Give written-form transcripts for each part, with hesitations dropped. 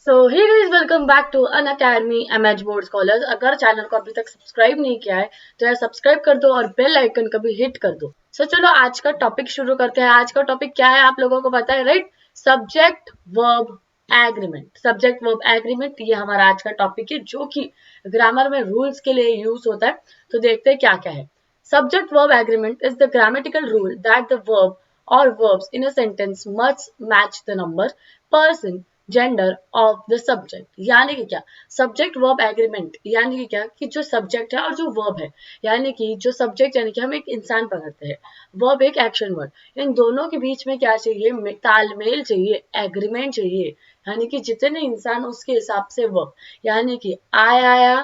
So hey guys, welcome back to Unacademy MH board scholars. अगर channel को अभी तक सब्सक्राइब नहीं किया है तो यार सब्सक्राइब कर दो और बेल आइकन का भी हिट कर दो। चलो आज का टॉपिक शुरू करते हैं। आज का टॉपिक क्या है आप लोगों को पता है, right? Subject verb agreement. Subject verb agreement ये हमारा आज का टॉपिक है, जो कि ग्रामर में रूल्स के लिए यूज होता है। तो देखते हैं क्या क्या है। Subject verb agreement is the grammatical rule that the verb or verbs in a sentence must match the number, person, gender of the subject. यानी कि क्या, सब्जेक्ट वर्ब एग्रीमेंट यानी कि क्या कि जो सब्जेक्ट है और जो वर्ब है, यानी कि जो सब्जेक्ट यानी कि हम एक इंसान पकड़ते हैं, वर्ब एक एक्शन वर्ड, इन दोनों के बीच में क्या चाहिए, तालमेल चाहिए, एग्रीमेंट चाहिए। यानी कि जितने इंसान उसके हिसाब से वर्ब, यानी कि आई आया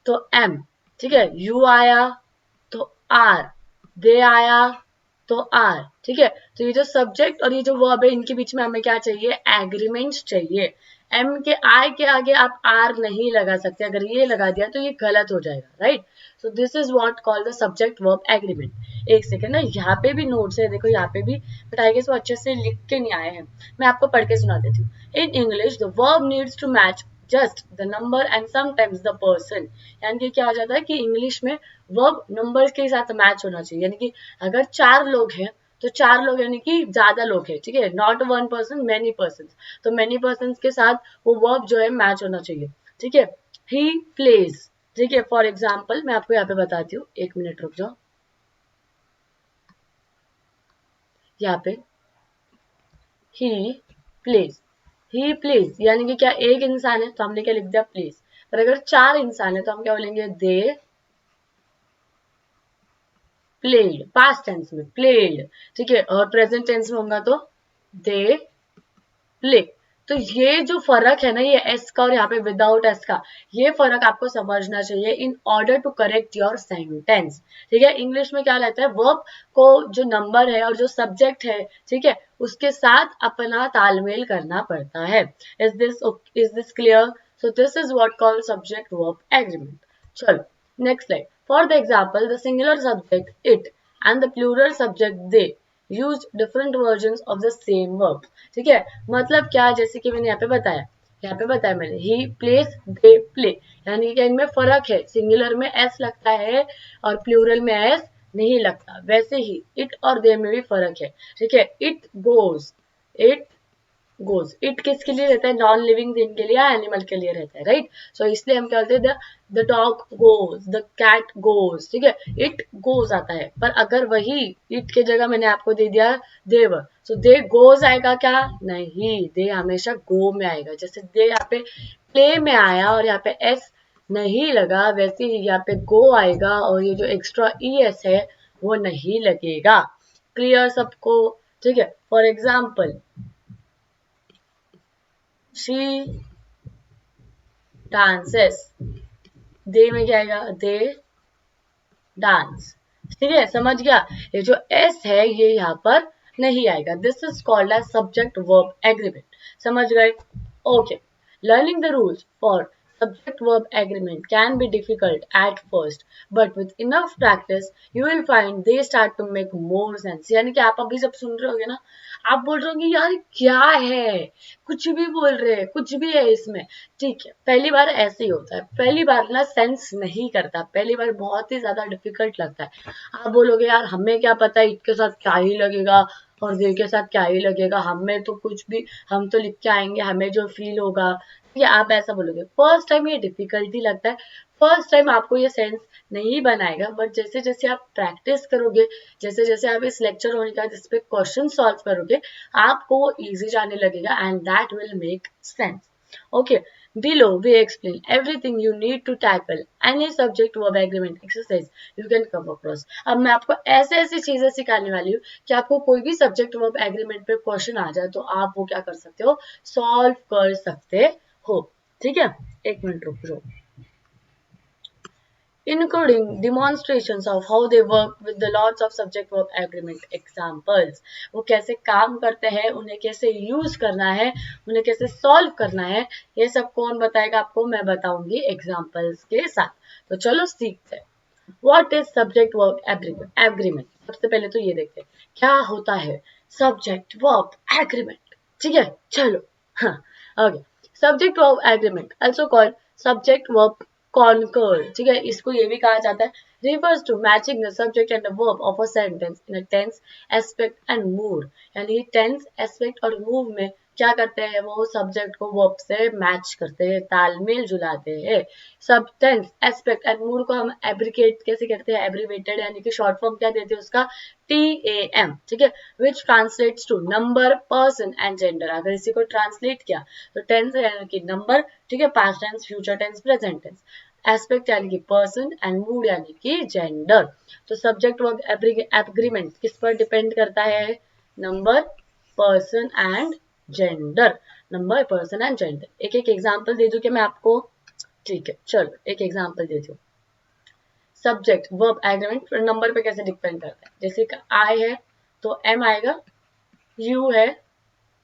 तो एम, ठीक है, यू आया तो आर, दे आया तो आर, ठीक है। तो ये जो सब्जेक्ट और ये जो वर्ब है, इनके बीच में हमें क्या चाहिए, एग्रीमेंट चाहिए। एम के आई के आगे आप आर नहीं लगा सकते, अगर ये लगा दिया तो ये गलत हो जाएगा, right? So this is what called the subject verb agreement. एक सेकेंड ना, यहाँ पे भी नोट्स है, देखो यहाँ पे भी, बट आई गेस वो अच्छे से लिख के नहीं आए हैं। मैं आपको पढ़ के सुना देती हूँ। In English the verb needs to match just the number and sometimes the person. यानी कि क्या हो जाता है कि इंग्लिश में वर्ब नंबर के साथ मैच होना चाहिए। यानी कि अगर 4 लोग हैं तो 4 लोग यानी कि ज्यादा लोग हैं, ठीक है, नॉट 1 पर्सन, मेनी पर्सन। तो मेनी पर्सन के साथ वो वर्ब जो है मैच होना चाहिए, ठीक है। ही प्लेज, ठीक है, फॉर एग्जाम्पल मैं आपको यहाँ पे बताती हूँ, 1 मिनट रुक जाओ। यहाँ पे ही प्लेज, ही प्लेज यानी कि क्या, एक इंसान है तो हमने क्या लिख दिया, प्लेज। पर अगर 4 इंसान है तो हम क्या बोलेंगे, दे प्लेड, पास्ट टेंस में प्लेड, ठीक है। और प्रेजेंट टेंस में होगा तो दे प्ले। तो ये जो फर्क है ना, ये एस का और यहाँ पे विदाउट एस का, ये फर्क आपको समझना चाहिए in order to correct your sentence, ठीक है। इंग्लिश में क्या रहता है, वर्ब को जो नंबर है और जो सब्जेक्ट है, ठीक है, उसके साथ अपना तालमेल करना पड़ता है। Is this clear? So this is what called subject verb agreement. चलो next slide. For the example the singular subject it and the plural subject they use different version of the same verb, ठीक है। मतलब क्या, जैसे कि मैंने यहाँ पे बताया मैंने, ही प्लेस दे प्ले, यानी कि इनमें फर्क है। सिंगुलर में एस लगता है और प्लूरल में एस नहीं लगता। वैसे ही इट और दे में भी फर्क है, ठीक है। It goes, it goes, it किसके लिए रहता है, नॉन लिविंग थिंग के लिए या एनिमल के लिए रहता है, राइट? सो इसलिए हम क्या बोलते हैं, the dog goes, the cat goes, ठीक है। इट गोज आता है, पर अगर वही इट के जगह मैंने आपको दे दिया देव, सो दे गोज आएगा क्या, नहीं, दे हमेशा गो में आएगा। जैसे दे यहाँ पे प्ले में आया और यहाँ पे एस नहीं लगा, वैसे ही यहाँ पे गो आएगा और ये जो एक्स्ट्रा ई एस है वो नहीं लगेगा। क्लियर सबको? ठीक है। फॉर एग्जाम्पल शी डांसेस, दे में क्या आएगा, दे डांस, ठीक है, समझ गया? ये जो एस है ये यहाँ पर नहीं आएगा। This is called as subject verb agreement. समझ गए? Okay. Learning the rules for subject verb agreement can be difficult at first, but with enough practice you will find they start to make more sense। यानी कि आप अभी सब सुन रहे होगे ना, आप बोल रहे होंगे यार क्या है, कुछ भी बोल रहे हैं, कुछ भी है इसमें, ठीक है। पहली बार ऐसे ही होता है, पहली बार ना सेंस नहीं करता, पहली बार बहुत ही ज्यादा डिफिकल्ट लगता है। आप बोलोगे यार हमें क्या पता इसके साथ क्या ही लगेगा और दे के साथ क्या ही लगेगा, हमें तो कुछ भी, हम तो लिख के आएंगे, हमें जो फील होगा, या आप ऐसा बोलोगे। फर्स्ट टाइम ये डिफिकल्टी लगता है, फर्स्ट टाइम आपको ये सेंस नहीं बनाएगा, बट जैसे जैसे आप प्रैक्टिस करोगे, जैसे जैसे आप इस लेक्चर होने का जिसपे क्वेश्चन सॉल्व करोगे, आपको वो इजी जाने लगेगा and that will make sense. Okay, below we explain everything you need to tackle any subject verb agreement exercise you can come across। अब मैं आपको ऐसे ऐसी चीजें सिखाने वाली हूँ कि आपको कोई भी सब्जेक्ट वर्ब एग्रीमेंट पे क्वेश्चन आ जाए तो आप वो क्या कर सकते हो, सॉल्व कर सकते हो, ठीक है। 1 मिनट रुक जाओ। including demonstrations of how they work with the lots of subject verb agreement examples। वो कैसे काम करते हैं, उन्हें कैसे यूज करना है, उन्हें कैसे सॉल्व करना है, ये सब कौन बताएगा आपको, मैं बताऊंगी एग्जाम्पल्स के साथ। तो चलो सीखते हैं। What is subject verb agreement? सबसे पहले तो ये देखते हैं क्या होता है सब्जेक्ट वर्ब एग्रीमेंट, ठीक है। चलो हाँ, okay. Subject verb agreement also called subject verb concur, ठीक है, इसको ये भी कहा जाता है refers to matching the subject and the verb of a sentence in a tense, aspect and mood, यानी tense, aspect और mood में क्या करते हैं वो सब्जेक्ट को वर्ब से मैच करते हैं, तालमेल जुलाते हैं। सब टेंस, एस्पेक्ट एंड मूड को हम एब्रिकेट कैसे करते हैं, एब्रीवेटेड यानी कि शॉर्ट फॉर्म क्या देते हैं उसका, TAM, ठीक है, which translates to number, person and gender. अगर इसी को ट्रांसलेट किया तो टेंस यानी कि नंबर, ठीक है, past tense, future tense, present tense, aspect यानी कि पर्सन एंड मूड यानी कि जेंडर। तो सब्जेक्ट वर्ब एग्रीमेंट किस पर डिपेंड करता है, number, person and gender, number, person and gender. एक एक एग्जांपल दे दूं क्या मैं आपको, ठीक है, चलो एक एग्जांपल दे दूं। सब्जेक्ट वर्ब एग्रीमेंट नंबर पे कैसे डिपेंड करता है, जैसे आई है तो एम आएगा, यू है,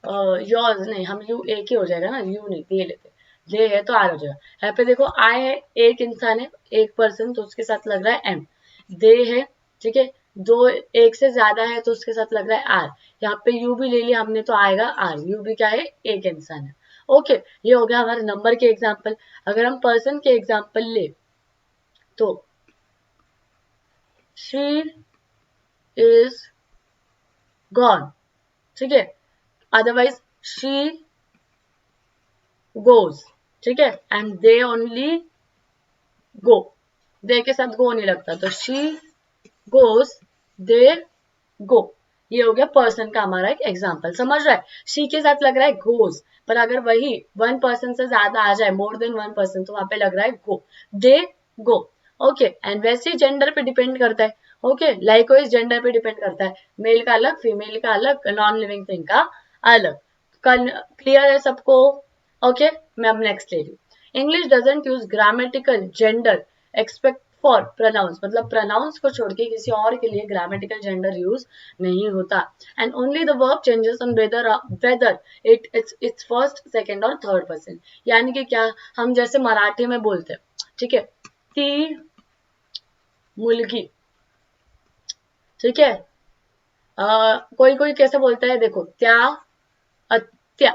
योर्स नहीं, हम यू एक ही हो जाएगा ना, यू नहीं दे लेते, दे है तो आर हो जाएगा। यहाँ पे देखो आई है, एक इंसान है, एक पर्सन, तो उसके साथ लग रहा है एम। दे है, ठीक है, दो, एक से ज्यादा है तो उसके साथ लग रहा है आर। यहाँ पे यू भी ले लिया हमने तो आएगा आर, यू भी क्या है, एक इंसान है। ओके, ये हो गया हमारे नंबर के एग्जाम्पल। अगर हम पर्सन के एग्जाम्पल ले तो शी इज गॉन, ठीक है, अदरवाइज शी गोज, ठीक है, एंड दे ओनली गो, दे के साथ गो नहीं लगता तो शी गोज, दे गो। ये हो गया पर्सन का हमारा एक एग्जाम्पल, समझ रहा है, शी के साथ लग रहा है गोज, पर अगर वही वन पर्सन से ज्यादा आ जाए, मोर देन वन पर्सन, तो वहां पे लग रहा है गो, दे गो। ओके, एंड वैसे ही जेंडर पे डिपेंड करता है। ओके, लाइकवाइज जेंडर पे डिपेंड करता है, मेल का अलग, फीमेल का अलग, नॉन लिविंग थिंग का अलग। क्लियर है सबको? ओके, मैं अब नेक्स्ट ले रही हूँ। English doesn't use grammatical gender except for pronouns, मतलब प्रोनाउंस को छोड़ के किसी और के लिए ग्रामेटिकल जेंडर यूज नहीं होता। And only the verb changes on whether it's first, second और थर्ड पर्सन। यानी कि क्या, हम जैसे मराठी में बोलते हैं, ठीक है, ती मुलगी, ठीक है, कोई कोई कैसे बोलता है, देखो, त्या अत्या,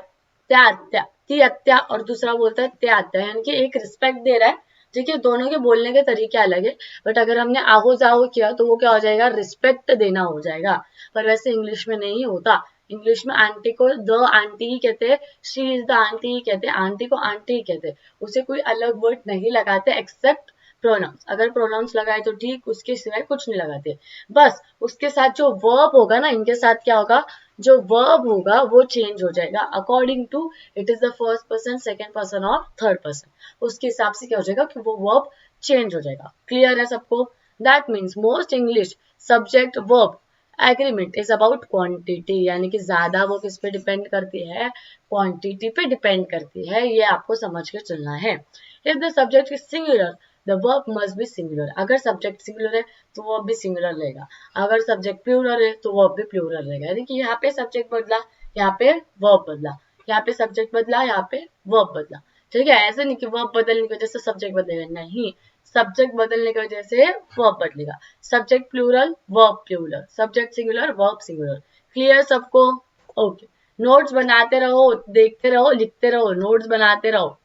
त्या अत्या, ती अत्या, और दूसरा बोलता है त्या अत्या, यानी कि एक रिस्पेक्ट दे रहा है, ठीक है, दोनों के बोलने के तरीके अलग है, बट अगर हमने आहो जाहो किया तो वो क्या हो जाएगा, रिस्पेक्ट देना हो जाएगा। पर वैसे इंग्लिश में नहीं होता, इंग्लिश में आंटी को द आंटी ही कहते हैं, शी इज द आंटी ही कहते हैं, आंटी को आंटी ही कहते हैं, उसे कोई अलग वर्ड नहीं लगाते एक्सेप्ट प्रोनाउंस। अगर प्रोनाउंस लगाए तो ठीक, उसके सिवाय कुछ नहीं लगाते। बस उसके साथ जो वर्ब होगा ना, इनके साथ क्या होगा, जो वर्ब होगा वो चेंज हो जाएगा according to it is the first person, second person और थर्ड पर्सन, उसके हिसाब से क्या हो जाएगा कि वो वर्ब चेंज हो जाएगा। क्लियर है सबको? That means most English subject verb agreement is about quantity, यानी कि ज्यादा वो किस पे डिपेंड करती है, क्वांटिटी पे डिपेंड करती है, ये आपको समझ के चलना है। If the subject is singular the verb must be singular, अगर सब्जेक्ट सिंगुलर है तो वर्ब भी सिंगुलर रहेगा, अगर सब्जेक्ट प्लूरल है तो वर्ब भी प्लूरल रहेगा। यानी कि यहाँ पे सब्जेक्ट बदला, यहाँ पे वर्ब बदला, यहाँ पे सब्जेक्ट बदला, यहाँ पे वर्ब बदला, ठीक है, ऐसे नहीं कि वर्ब बदलने की वजह से सब्जेक्ट बदलेगा, नहीं, सब्जेक्ट बदलने की वजह से वर्ब बदलेगा। Subject plural, verb plural, subject singular, verb singular. Clear सबको? ओके, नोट्स बनाते रहो, देखते रहो, लिखते रहो, नोट्स बनाते रहो।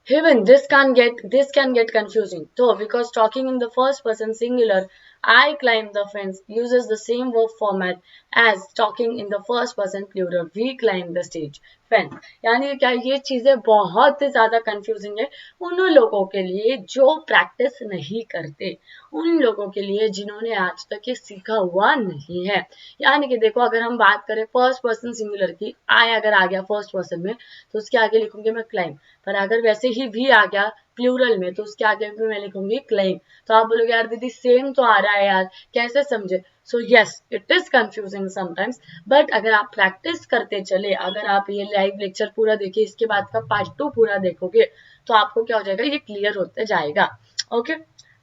Even this can get confusing though, because talking in the first person singular, I climb the fence, uses the same verb format as talking in the first person plural, we climb the stage fence। यानी क्या, ये चीजें बहुत ज्यादा confusing है उन लोगों के लिए जो प्रैक्टिस नहीं करते, उन लोगों के लिए जिन्होंने आज तक ये सीखा हुआ नहीं है। यानी कि देखो, अगर हम बात करें फर्स्ट पर्सन सिंगुलर की, आई अगर आ गया फर्स्ट पर्सन में तो उसके आगे लिखूंगी मैं क्लाइम, पर अगर वैसे ही भी आ गया प्लूरल में तो उसके आगे भी मैं लिखूंगी क्लाइम। तो आप बोलोगे यार दीदी सेम तो आ रहा है यार, कैसे समझे? So yes, it is confusing sometimes, but अगर आप प्रैक्टिस करते चले, अगर आप ये लाइव लेक्चर पूरा देखिए, इसके बाद का पार्ट 2 पूरा देखोगे तो आपको क्या हो जाएगा, ये क्लियर होते जाएगा। Okay,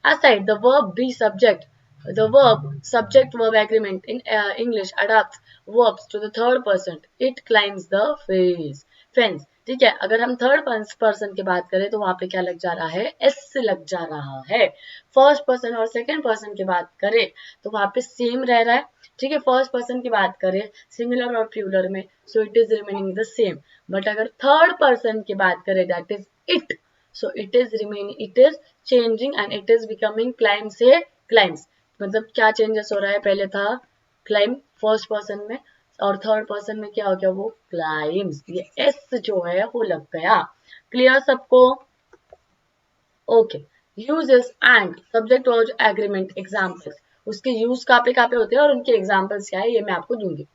aside the verb be subject, the verb subject verb agreement in English adapts verbs to the third person, it climbs the fence। ठीक है, अगर हम थर्ड पर्सन की बात करें तो वहां पे क्या लग जा रहा है, एस लग जा रहा है। फर्स्ट पर्सन और सेकंड पर्सन की बात करें तो वहां पे सेम रह रहा है, ठीक है, फर्स्ट पर्सन की बात करें सिंगुलर और प्लूरल में, so it is remaining the same, but अगर थर्ड पर्सन की बात करें that is it, so it is remaining, it is changing and it is becoming climb से क्लाइम्स। मतलब क्या चेंजेस हो रहा है, पहले था क्लाइम फर्स्ट पर्सन में और थर्ड पर्सन में क्या हो गया, वो क्लाइम्स, ये एस जो है वो लग गया। क्लियर सबको? Okay, uses and subject verb agreement examples, उसके यूज कहाँ पे होते हैं और उनके एग्जांपल्स क्या है ये मैं आपको दूंगी।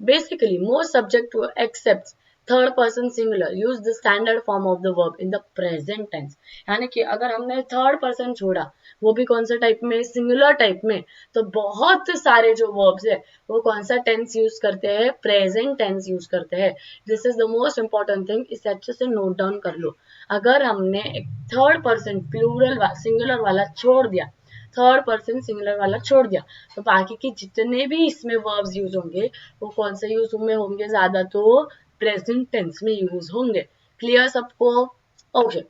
Basically most subject except third person singular use the standard form of the verb in the present tense, यानी कि अगर हमने थर्ड पर्सन छोड़ा, वो भी कौन सा टाइप में, सिंगुलर टाइप में, तो बहुत सारे जो वर्ब्स है वो कौन सा टेंस यूज करते हैं, प्रेजेंट टेंस यूज करते हैं। This is the most important thing, इसे अच्छे से नोट डाउन कर लो। अगर हमने एक थर्ड पर्सन प्लूरल सिंगुलर वाला छोड़ दिया, थर्ड पर्सन सिंगुलर वाला छोड़ दिया, तो बाकी के जितने भी इसमें वर्ब्स यूज होंगे वो कौन से यूज में होंगे, ज्यादा तो प्रेजेंट टेंस में यूज होंगे। क्लियर सबको? Okay,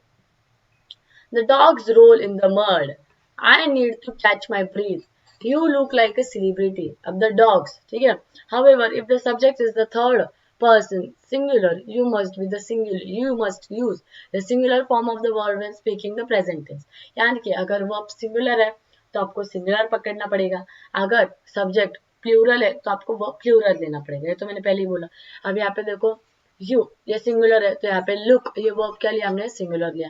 the dogs roll in the mud, I need to catch my breath, you look like a celebrity. अब द डॉग्स, ठीक है, however if the subject is the third person singular, you must be the singular, you must use the singular form of the verb when speaking the present tense। यानी कि अगर verb singular है तो आपको singular पकड़ना पड़ेगा, अगर subject plural है तो आपको वर्ब प्लूरल लेना पड़ेगा, ये तो मैंने पहले ही बोला। अब यहाँ पे देखो यू, ये सिंगुलर है तो यहाँ पे लुक, ये वर्ब क्या लिया हमने, सिंगुलर लिया।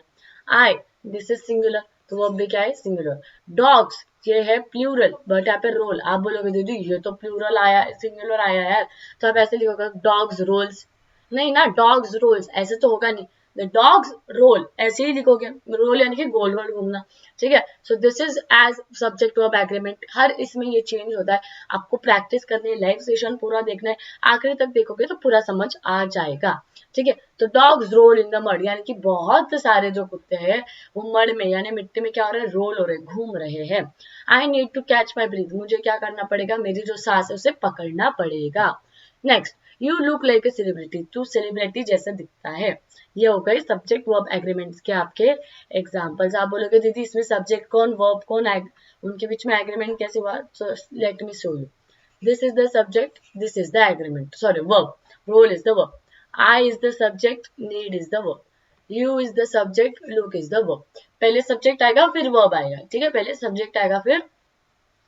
आई, दिस इज सिंगुलर तो वर्ब भी क्या है, सिंगुलर। डॉग्स, ये है प्लूरल, बट यहाँ पे रोल, आप बोलोगे दीदी ये तो प्लूरल आया, सिंगुलर आया है, तो आप ऐसे लिखोगे डॉग्स रोल्स, नहीं ना, डॉग्स रोल्स ऐसे तो होगा नहीं, द डॉग्स रोल ऐसे ही लिखोगे, रोल यानी कि गोल गोल घूमना, ठीक है। So this is as subject verb agreement, हर इसमें ये चेंज होता है, आपको प्रैक्टिस करनी है, लाइव सेशन पूरा देखना है, आखिरी तक देखोगे तो पूरा समझ आ जाएगा, ठीक है। तो dogs roll in the mud, यानी कि बहुत सारे जो कुत्ते हैं वो मड में यानी मिट्टी में क्या हो रहा है, रोल हो रहे, घूम रहे हैं। I need to catch my breath, मुझे क्या करना पड़ेगा, मेरी जो सांस है उसे पकड़ना पड़ेगा। Next, you look like a celebrity, तू सेलिब्रिटी जैसा दिखता है। ये हो गई सब्जेक्ट वर्ब एग्रीमेंट्स के आपके एग्जांपल्स। आप बोलोगे दीदी इसमें सब्जेक्ट कौन वर्ब कौन, उनके बीच में एग्रीमेंट कैसे हुआ, so let me show you. This is the subject, this is the agreement, sorry verb, role is the verb, I is the subject, need is the verb, you is the subject, look is the verb। पहले subject आएगा फिर verb आएगा, ठीक है, पहले subject आएगा फिर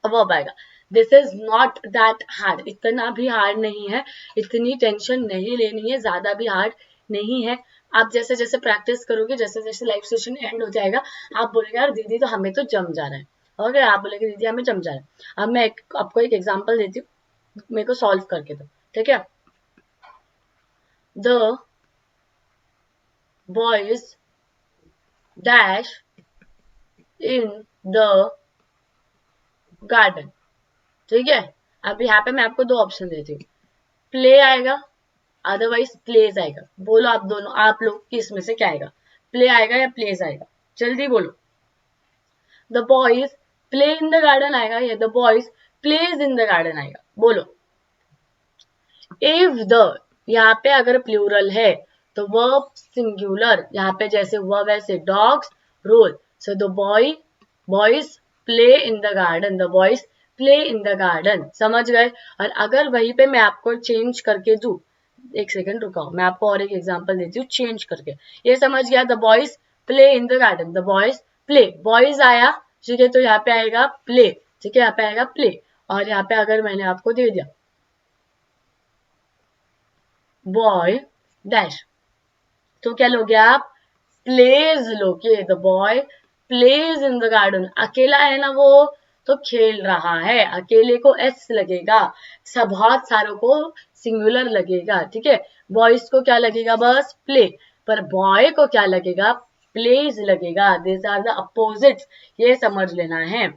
verb आएगा। This is not that hard, इतना भी हार्ड नहीं है, इतनी टेंशन नहीं लेनी है, ज्यादा भी हार्ड नहीं है। आप जैसे जैसे प्रैक्टिस करोगे, जैसे जैसे लाइव सेशन एंड हो जाएगा, आप बोलेंगे यार दीदी तो हमें तो जम जा रहा है, ओके, आप बोलेंगे दीदी हमें जम जा रहा है। अब मैं आपको एक एग्जांपल देती हूँ, मेरे को सॉल्व करके दो, ठीक है। The boys dash in the garden, ठीक है। अब यहाँ पे मैं आपको दो ऑप्शन देती हूँ, प्ले आएगा अदरवाइज प्लेज आएगा, बोलो आप दोनों, आप लोग किस में से क्या आएगा, प्ले आएगा या प्लेज आएगा, जल्दी बोलो। The boys play in the garden आएगा या the boys plays in the garden आएगा, बोलो। इफ द, यहाँ पे अगर प्लूरल है तो वर्ब सिंगुलर, यहाँ पे जैसे हुआ वैसे dogs roll, so the boys play in the garden, the boys play in the garden, समझ गए। और अगर वहीं पे मैं आपको चेंज करके दू, एक सेकंड रुकाओ, मैं आपको और एक एग्जांपल देती हूँ चेंज करके, ये समझ गया, the boys play in the garden, the boys play, boys आया, ठीक है, तो यहाँ पे आएगा प्ले, ठीक है, यहाँ पे आएगा प्ले। और यहाँ पे अगर मैंने आपको दे दिया बॉय डैश, तो क्या लोगे आप, प्लेज लोगे, the boy plays in the garden, अकेला है ना वो, तो खेल रहा है, अकेले को एस लगेगा, सब बहुत सारों को सिंगुलर लगेगा, ठीक है। बॉयज को क्या लगेगा, बस प्ले, पर बॉय को क्या लगेगा, प्लेज लगेगा, दिस आर द अपोजिट्स, ये समझ लेना है।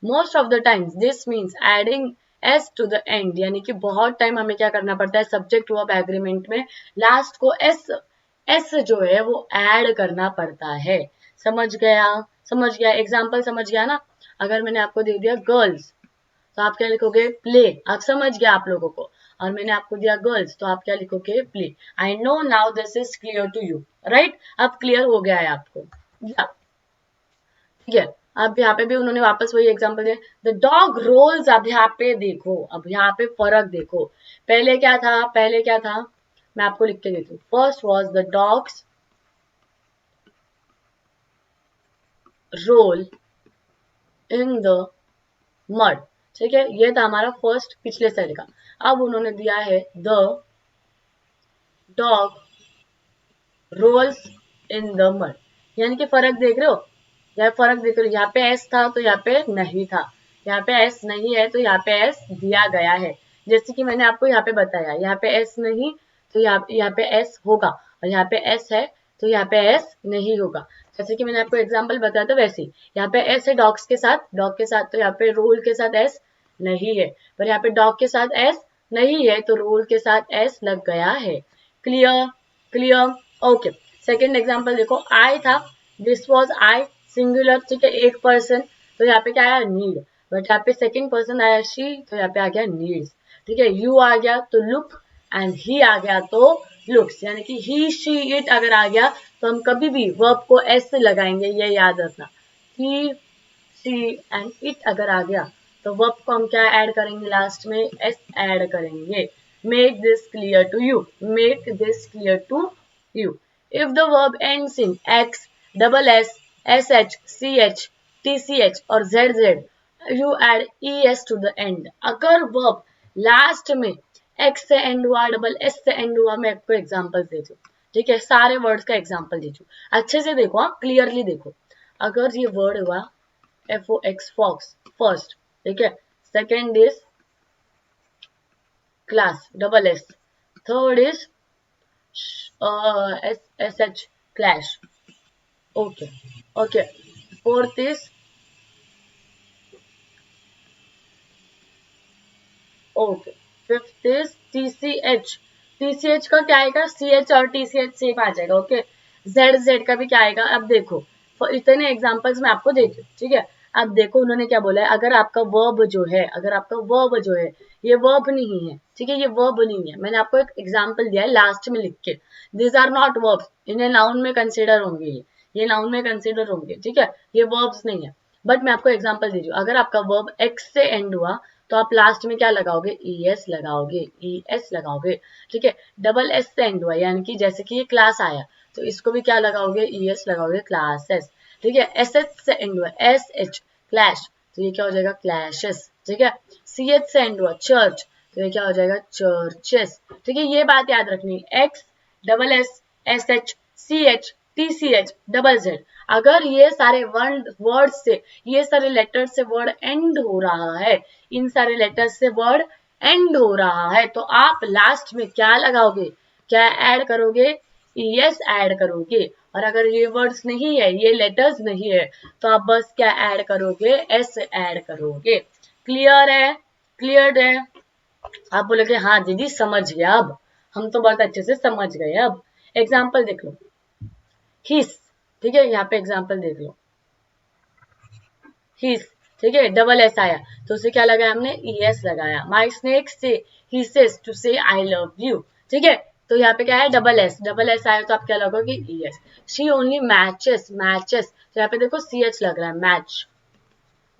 Most of the times this means adding S to the end, यानी कि बहुत टाइम हमें क्या करना पड़ता है, सब्जेक्ट वर्ब एग्रीमेंट में लास्ट को एस जो है वो ऐड करना पड़ता है। समझ गया, समझ गया, एग्जाम्पल समझ गया ना। अगर मैंने आपको दे दिया गर्ल्स तो आप क्या लिखोगे, प्ले, आप समझ गया आप लोगों को, और मैंने आपको दिया गर्ल्स तो आप क्या लिखोगे, play. I know now this is clear to you, right, अब क्लियर हो गया है आपको, ठीक है। अब यहाँ पे भी उन्होंने वापस वही एग्जांपल दिया, द डॉग रोल्स। अब यहाँ पे देखो, अब यहाँ पे फर्क देखो, पहले क्या था, पहले क्या था, मैं आपको लिख के देती हूँ। First was the dogs roll in the mud, ठीक है, ये था हमारा फर्स्ट पिछले साइड का। अब उन्होंने दिया है the dog rolls in the mud, यानी कि फर्क देख रहे हो, यह फर्क देख रहे हो, यहाँ पे एस था तो यहाँ पे नहीं था, यहाँ पे एस नहीं है तो यहाँ पे एस दिया गया है। जैसे कि मैंने आपको यहाँ पे बताया, यहाँ पे एस नहीं तो यहाँ पे एस होगा, और यहाँ पे एस है तो यहाँ पे एस नहीं होगा। जैसे कि मैंने आपको एग्जांपल बताया था वैसे ही, यहाँ पे एस है डॉग्स के साथ, डॉग के साथ, तो यहाँ पे रोल के साथ एस नहीं है, पर यहाँ पे डॉग के साथ एस नहीं है तो रोल के साथ एस लग गया है। Clear, clear, okay. Second example देखो, आई था, दिस वॉज आई, सिंगुलर, ठीक है, एक पर्सन, तो यहाँ पे क्या आया, नीड, बट यहाँ पे सेकेंड पर्सन आया शी, तो यहाँ पे आ गया नीड्स, ठीक है। यू आ गया तो लुक, एंड ही आ गया तो लुक्स, यानी कि ही शी इट अगर आ गया तो हम कभी भी वर्ब को एस से लगाएंगे, ये याद रखना। ही शी एंड इट अगर आ गया तो वर्ब को हम क्या ऐड करेंगे, लास्ट में एस ऐड करेंगे। Make this clear to you, make this clear to you. If the verb ends in x, double s, sh, ch, tch और zz, you add es to the end. अगर verb last में x से and हुआ, double s से and हुआ, मैं आपको example दे दूं, ठीक है, सारे वर्ड्स का एग्जांपल दे दूं, अच्छे से देखो, हाँ, क्लियरली देखो। अगर ये वर्ड हुआ fox, फॉक्स, फर्स्ट, ठीक है, second is class, double s, third is sh, clash, okay, okay, fourth is okay, fifth is tch का क्या आएगा, ch और tch सेम आ जाएगा, ओके। z का भी क्या आएगा, अब देखो, इतने एग्जांपल्स मैं आपको देती हूँ, ठीक है। अब देखो उन्होंने क्या बोला है, अगर आपका वर्ब जो है, अगर आपका वर्ब जो है ये वर्ब नहीं है, ठीक है, ये वर्ब नहीं है, मैंने आपको एक एग्जांपल दिया है लास्ट में लिख के, दिस आर नॉट वर्ब्स, इन्हें नाउन में कंसिडर होंगे, ये नाउन में कंसिडर होंगे, ठीक है, ये वर्ब्स नहीं है, बट मैं आपको एग्जांपल दे रही हूँ। अगर आपका वर्ब एक्स से एंड हुआ तो आप लास्ट में क्या लगाओगे, es लगाओगे, es लगाओगे, ठीक है। डबल एस से एंड हुआ, यानी कि जैसे कि ये क्लास आया तो इसको भी क्या लगाओगे, es लगाओगे, क्लासेस, ठीक है। एस एच से एंड हुआ, एस एच, क्लैश, तो ये क्या हो जाएगा, क्लैशेस, ठीक है। सी एच से एंड हुआ, चर्च, तो ये क्या हो जाएगा, चर्चेस, ठीक है। ये बात याद रखनी, X, double S, S H, C H, T C H, double Z, अगर ये सारे वर्ड से, ये सारे लेटर से वर्ड एंड हो रहा है, इन सारे लेटर से वर्ड एंड हो रहा है, तो आप लास्ट में क्या लगाओगे, क्या ऐड करोगे, es ऐड करोगे। और अगर ये वर्ड्स नहीं है, ये लेटर्स नहीं है, तो आप बस क्या ऐड करोगे, s ऐड करोगे। क्लियर है, क्लियर है। आप बोलोगे हाँ दीदी समझ गया, अब हम तो बहुत अच्छे से समझ गए। अब एग्जाम्पल देख लो, हिस, ठीक है, यहाँ पे एग्जाम्पल देख लो, हिस, ठीक है, डबल एस आया तो उसे क्या लगाया हमने, es लगाया। माई स्नेक से, ही सेज टू से आई लव यू, ठीक है, तो यहाँ पे क्या है, डबल एस आया तो आप क्या लगोगे, es। She only matches, matches, तो यहाँ पे देखो ch लग रहा है, मैच,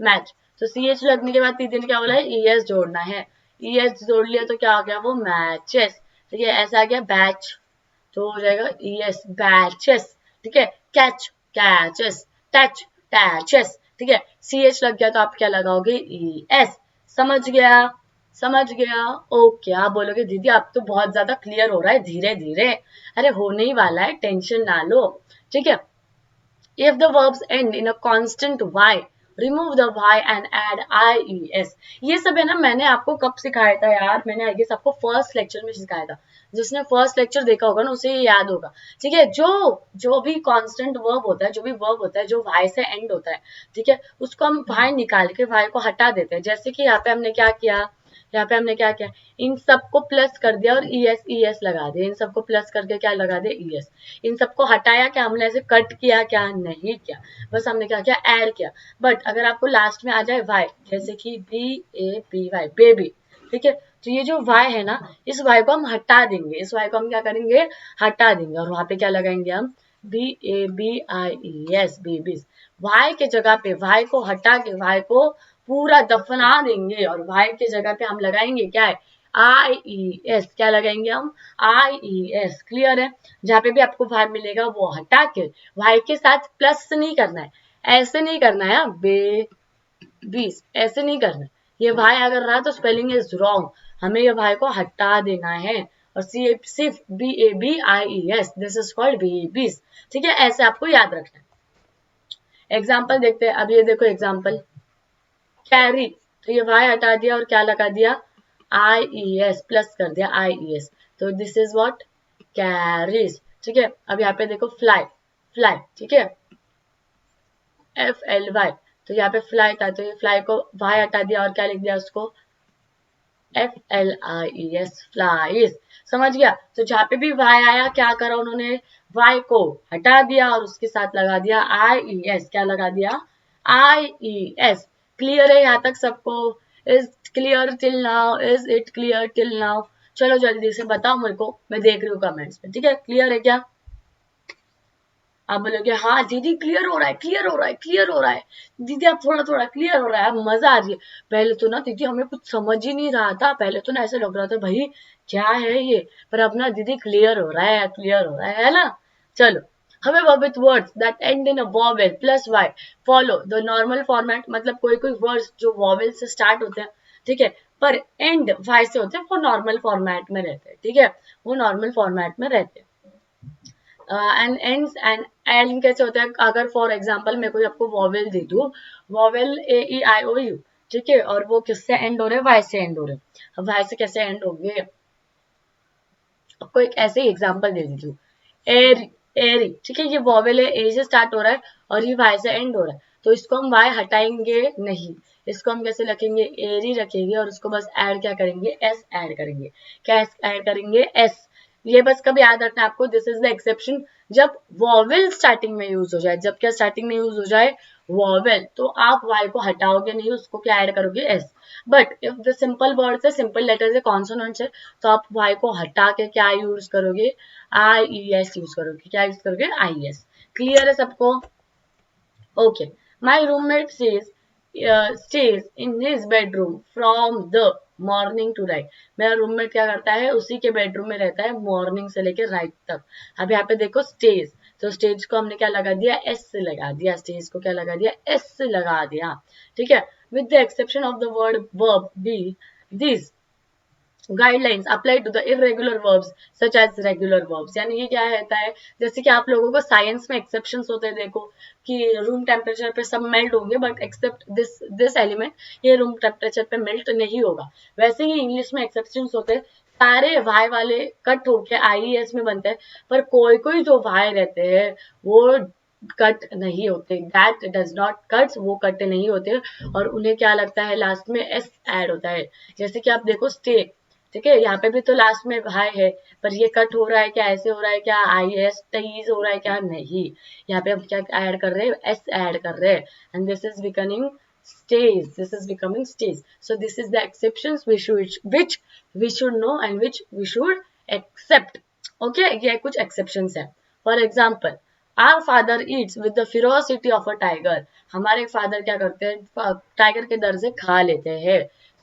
मैच, तो ch लगने के बाद दीदी ने क्या बोला है, es जोड़ना है, es जोड़ लिया तो क्या हो गया, वो मैचेस, ठीक है। ऐसा आ गया बैच, तो हो जाएगा es, बैचेस, ठीक है। कैच, कैचेस, टच, टैचेस, ठीक है। ch लग गया तो आप क्या लगाओगे, es। समझ गया, समझ गया, ओके। आप बोलोगे दीदी आप तो बहुत ज्यादा क्लियर हो रहा है, धीरे धीरे, अरे होने ही वाला है, टेंशन ना लो, ठीक है। If the verbs end in a constant y, remove the y and add ies। ये सब है ना, मैंने आपको कब सिखाया था यार, मैंने आई गेस आपको फर्स्ट लेक्चर में सिखाया था। जिसने फर्स्ट लेक्चर देखा होगा ना उसे ये याद होगा, ठीक है। जो भी कांस्टेंट वर्ब होता है, जो भी वर्ब होता है जो y से एंड होता है, ठीक है, उसको हम y निकाल के y को हटा देते हैं। जैसे कि यहाँ पे हमने क्या किया, यहाँ पे हमने क्या किया, इन सबको प्लस कर दिया और es लगा दिया, इन सबको प्लस करके क्या लगा दिया, es। इन सबको हटाया क्या हमने, ऐसे कट किया क्या, नहीं किया, बस हमने क्या किया, ऐड किया। बट अगर आपको लास्ट में आ जाए y, जैसे कि BABY, बेबी, ठीक है, तो ये जो y है ना, इस y को हम हटा देंगे, इस y को हम क्या करेंगे, हटा देंगे, और वहां पे क्या लगाएंगे हम, BABIES, बेबीज। वाई के जगह पे वाई को हटा के वाई को पूरा दफना देंगे और वाई के जगह पे हम लगाएंगे क्या है, IES। क्या लगाएंगे हम, IES। क्लियर है। जहां पे भी आपको वाई मिलेगा वो हटा के वाई के साथ प्लस नहीं करना है, ऐसे नहीं करना है, बेबीज ऐसे नहीं करना है। ये वाई अगर रहा तो स्पेलिंग इज रॉन्ग, हमें ये वाई को हटा देना है और सिर्फ BABIES, this is called babies. ठीक है, ऐसे आपको याद रखना है। एग्जाम्पल देखते हैं। अब ये देखो एग्जाम्पल, कैरी, तो ये वाई हटा दिया और क्या लगा दिया, IES, प्लस कर दिया IES, तो दिस इज व्हाट, कैरीज। ठीक है। अब यहाँ पे देखो फ्लाई, फ्लाई, ठीक है, FLY, तो यहाँ पे फ्लाई था तो ये फ्लाई को वाई हटा दिया और क्या लिख दिया उसको, FLIES, फ्लाइज। समझ गया। तो जहां पे भी वाई आया क्या करा उन्होंने, वाई को हटा दिया और उसके साथ लगा दिया IES। क्या लगा दिया, IES। क्लियर है यहाँ तक सबको, is clear till now, is it clear till now. चलो जल्दी से बताओ मेरे को, मैं देख रही हूँ कमेंट्स में। ठीक है, क्लियर है क्या, आप बोलोगे हाँ दीदी क्लियर हो रहा है, क्लियर हो रहा है, क्लियर हो रहा है दीदी, आप थोड़ा थोड़ा क्लियर हो रहा है, मजा आ रही है। पहले तो ना दीदी हमें कुछ समझ ही नहीं रहा था, पहले तो ना ऐसे लग रहा था भाई क्या है ये, पर अब ना दीदी क्लियर हो रहा है, क्लियर हो रहा है ना। चलो, हमें with words that end in a vowel plus Y follow the normal format, मतलब कोई कोई वर्ड्स जो वॉवेल से स्टार्ट होते हैं, ठीक है, पर एंड वाई से होते हैं, वो नॉर्मल फॉर्मेट में रहते हैं। ठीक है, वो नॉर्मल फॉर्मेट में रहते हैं। एंड एंड्स एंड एंड कैसे होता है, अगर फॉर एग्जांपल मैं कोई आपको वॉवेल दे दूं, वॉवेल AEIOU, ठीक है, और वो किससे एंड हो रहे हैं, वाई से एंड हो रहे हैं। अब वाई से कैसे एंड होंगे, आपको एक ऐसे ही एग्जांपल दे देती हूँ, एरी, एरी, ठीक है, ये वॉवेल है, ए से स्टार्ट हो रहा है और ये वाई से एंड हो रहा है, तो इसको हम वाई हटाएंगे नहीं, इसको हम कैसे रखेंगे, एरी रखेंगे और उसको बस ऐड क्या करेंगे, एस ऐड करेंगे। क्या ऐड करेंगे, एस। ये बस कभी याद रखना आपको, दिस इज द एक्सेप्शन, जब वॉवेल स्टार्टिंग में यूज हो जाए, जब क्या स्टार्टिंग में यूज हो जाए वॉवेल, तो आप वाई को हटाओगे नहीं, उसको क्या ऐड करोगे, S. But if the simple words है, सिंपल लेटर्स है, कॉन्सोनेंट्स है, तो आप वाई को हटा के क्या यूज करोगे, IES यूज करोगे। क्या यूज करोगे, IES। क्लियर है सबको, okay. My roommate stays in his bedroom from the morning to night. मेरा रूममेट क्या करता है, उसी के बेडरूम में रहता है मॉर्निंग से लेकर राइट तक। अब यहाँ पे देखो स्टेज, तो स्टेज को हमने क्या लगा दिया, एस से लगा दिया, स्टेज को क्या लगा दिया, एस से लगा दिया। ठीक है, with the exception of the word verb be, this guidelines apply to the irregular verbs such as regular verbs. यानी ये क्या रहता है, जैसे कि आप लोगों को साइंस में एक्सेप्शंस होते हैं, देखो कि रूम टेम्परेचर पे सब मेल्ट होंगे बट एक्सेप्ट दिस एलिमेंट, ये रूम टेम्परेचर पे मेल्ट नहीं होगा। वैसे ही इंग्लिश में एक्सेप्शंस होते हैं, सारे वाई वाले कट होके IES में बनते हैं, पर कोई कोई जो वाई रहते हैं वो कट नहीं होते, दैट डज नॉट कट, वो कट नहीं होते और उन्हें क्या लगता है, लास्ट में एस ऐड होता है। जैसे कि आप देखो स्टे, ठीक है, यहाँ पे भी तो लास्ट में भाई है, पर ये कट हो रहा है क्या, ऐसे हो रहा है क्या, IES टीज हो रहा है क्या, नहीं, यहाँ पे हम क्या ऐड कर रहे हैं, एस ऐड कर रहे हैं, and this is becoming stays, this is becoming stays. So this is the exceptions which we should know and which we should accept. Okay, ये कुछ exceptions है। For example, our father eats with the ferocity of a tiger. हमारे father क्या करते हैं, tiger के डर से खा लेते हैं।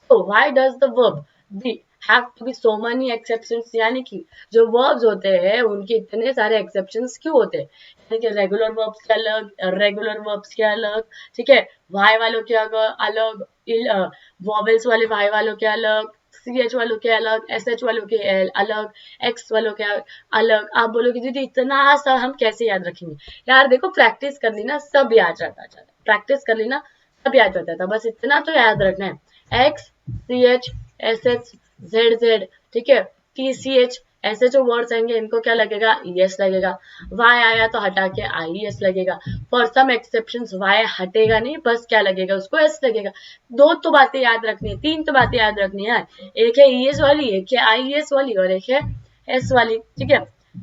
So why does the verb be have to be so many exceptions, यानी कि जो verbs होते हैं उनके इतने सारे exceptions क्यों होते हैं, यानी कि रेगुलर verbs के अलग, रेगुलर verbs के अलग, ठीक है, वाई वालों के अलग, वॉवेल्स वाले वाई वालों के अलग, CH वालों के अलग, SH वालों के अलग, X वालों के अलग। आप बोलोगे दीदी इतना सा हम कैसे याद रखेंगे, यार देखो प्रैक्टिस कर ली ना सब याद रहता था, प्रैक्टिस कर ली ना सब याद रहता था, बस इतना तो याद रखना है, X CH SH ZZ, ठीक है, TCH, ऐसे जो वर्ड्स आएंगे इनको क्या लगेगा, ES लगेगा। वाई आया तो हटा के IES लगेगा। फॉर सम एक्सेप्शंस वाई हटेगा नहीं, बस क्या लगेगा उसको, एस लगेगा। दो तो बातें याद रखनी है, तीन तो बातें याद रखनी है, एक है ES वाली, एक है IES वाली और एक है S वाली। ठीक है,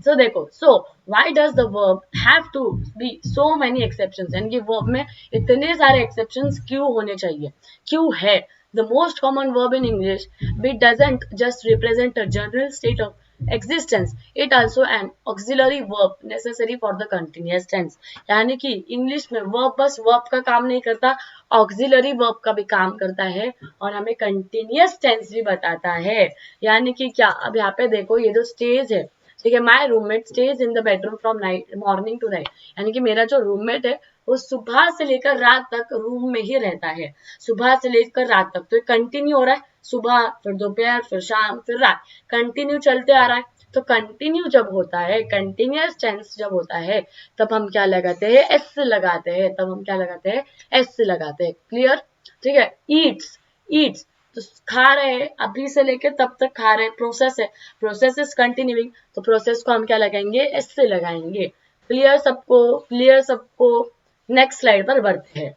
so देखो, so why does the verb have to be so many exceptions, यानी कि verb में इतने सारे exceptions क्यों होने चाहिए, क्यों है। The most common verb in English, it doesn't just represent a general state of existence. It also an auxiliary verb necessary for the continuous tense. यानी कि इंग्लिश में verb बस verb का काम नहीं करता, auxiliary verb का भी काम करता है और हमें continuous tense भी बताता है. यानी कि क्या, अब यहाँ पे देखो ये जो स्टेज है, ठीक है, my roommate stays in the bedroom from night morning to night, यानी कि मेरा जो रूममेट है वो सुबह से लेकर रात तक रूम में ही रहता है, सुबह से लेकर रात तक. तो ये कंटिन्यू हो रहा है, सुबह फिर दोपहर फिर शाम फिर रात, कंटिन्यू चलते आ रहा है. तो कंटिन्यू जब होता है, कंटिन्यूअस टेंस जब होता है, तब हम क्या लगाते हैं, एस लगाते हैं, तब हम क्या लगाते हैं, एस लगाते हैं. क्लियर? ठीक है. ईट्स, ईट्स तो खा रहे हैं, अभी से लेके तब तक खा रहे हैं, प्रोसेस है, प्रोसेस इज कंटिन्यूइंग, तो प्रोसेस को हम क्या लगाएंगे, एस से लगाएंगे. क्लियर सबको? क्लियर सबको? नेक्स्ट स्लाइड पर बढ़ते हैं.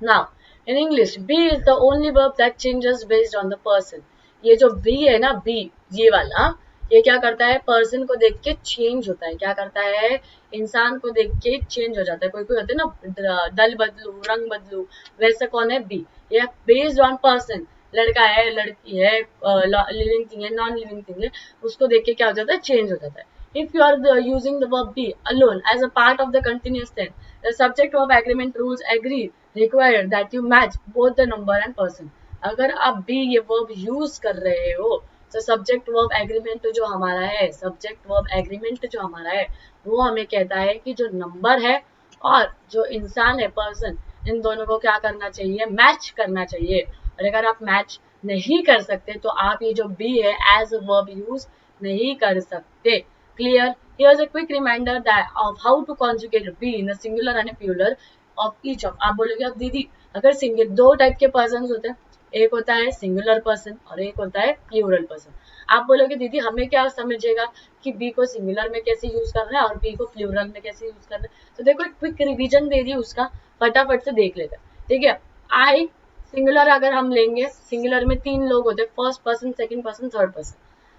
Now in English be is the only verb that changes based on the person. ये जो बी है ना, बी ये वाला, ये क्या करता है, पर्सन को देख के चेंज होता है. क्या करता है, इंसान को देख के चेंज हो जाता है. कोई कोई होते हैं ना, दल बदलू, रंग बदलू, वैसे कौन है, बी. ये बेस्ड ऑन पर्सन, लड़का है, लड़की है, लिविंग थिंग है, नॉन लिविंग थिंग है, उसको देख के क्या हो जाता है, चेंज हो जाता है. If you are using the verb be alone as a part of the continuous tense, the subject verb agreement rules agree require that you match both the number and person. अगर आप be ये verb use कर रहे हो, तो subject verb agreement जो हमारा है, subject verb agreement जो हमारा है, वो हमें कहता है कि जो number है और जो इंसान है, person, इन दोनों को क्या करना चाहिए, मैच करना चाहिए. और अगर आप मैच नहीं कर सकते तो आप ये जो be है as a verb use नहीं कर सकते. Clear? Here's a quick reminder that of how to conjugate be in the singular and a plural of each of. आप बोलोगे अब दीदी अगर सिंगल, दो टाइप के पर्सन होते हैं, एक होता है सिंगुलर पर्सन और एक होता है प्लूरल पर्सन. आप बोलोगे दीदी हमें क्या समझेगा कि बी को सिंगुलर में कैसे यूज करना है और बी को प्लूरल में कैसे यूज करना है. तो देखो एक क्विक रिवीजन दे दी उसका, फटाफट से देख लेते हैं. ठीक है. आई सिंगुलर अगर हम लेंगे, सिंगुलर में तीन लोग होते हैं, first person, second person, third person.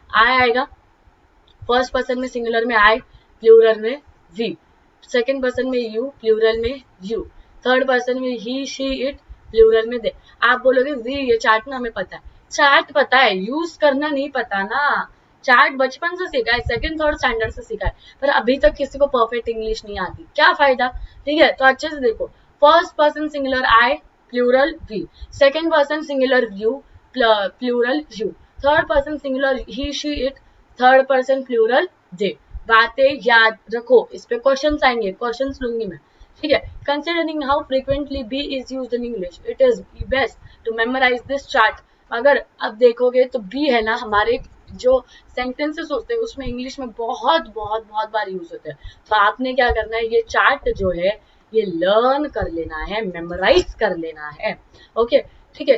I आएगा फर्स्ट पर्सन में, सिंगुलर में आई, प्लूरल में वी, सेकंड पर्सन में यू, प्लूरल में यू, थर्ड पर्सन में ही शी इट, प्लूरल में दे. आप बोलोगे वी ये चार्ट ना हमें पता है, चार्ट पता है, यूज करना नहीं पता ना. चार्ट बचपन से सीखा है, सेकंड थर्ड स्टैंडर्ड से सीखा है, पर अभी तक किसी को परफेक्ट इंग्लिश नहीं आती, क्या फायदा. ठीक है. तो अच्छे से देखो, first person singular I, plural we, second person singular you, plural you, third person singular he she it, third person plural they. बातें याद रखो, इस पे क्वेश्चंस आएंगे, क्वेश्चंस लूंगी मैं. ठीक है. Considering how frequently be is used in English, it is best to memorise this chart. अगर अब देखोगे तो बी है ना, हमारे जो सेंटेंसेस होते हैं उसमें इंग्लिश में बहुत बहुत बहुत बार यूज होते हैं. तो आपने क्या करना है, ये चार्ट जो है ये लर्न कर लेना है, मेमोराइज कर लेना है. ओके. ठीक है.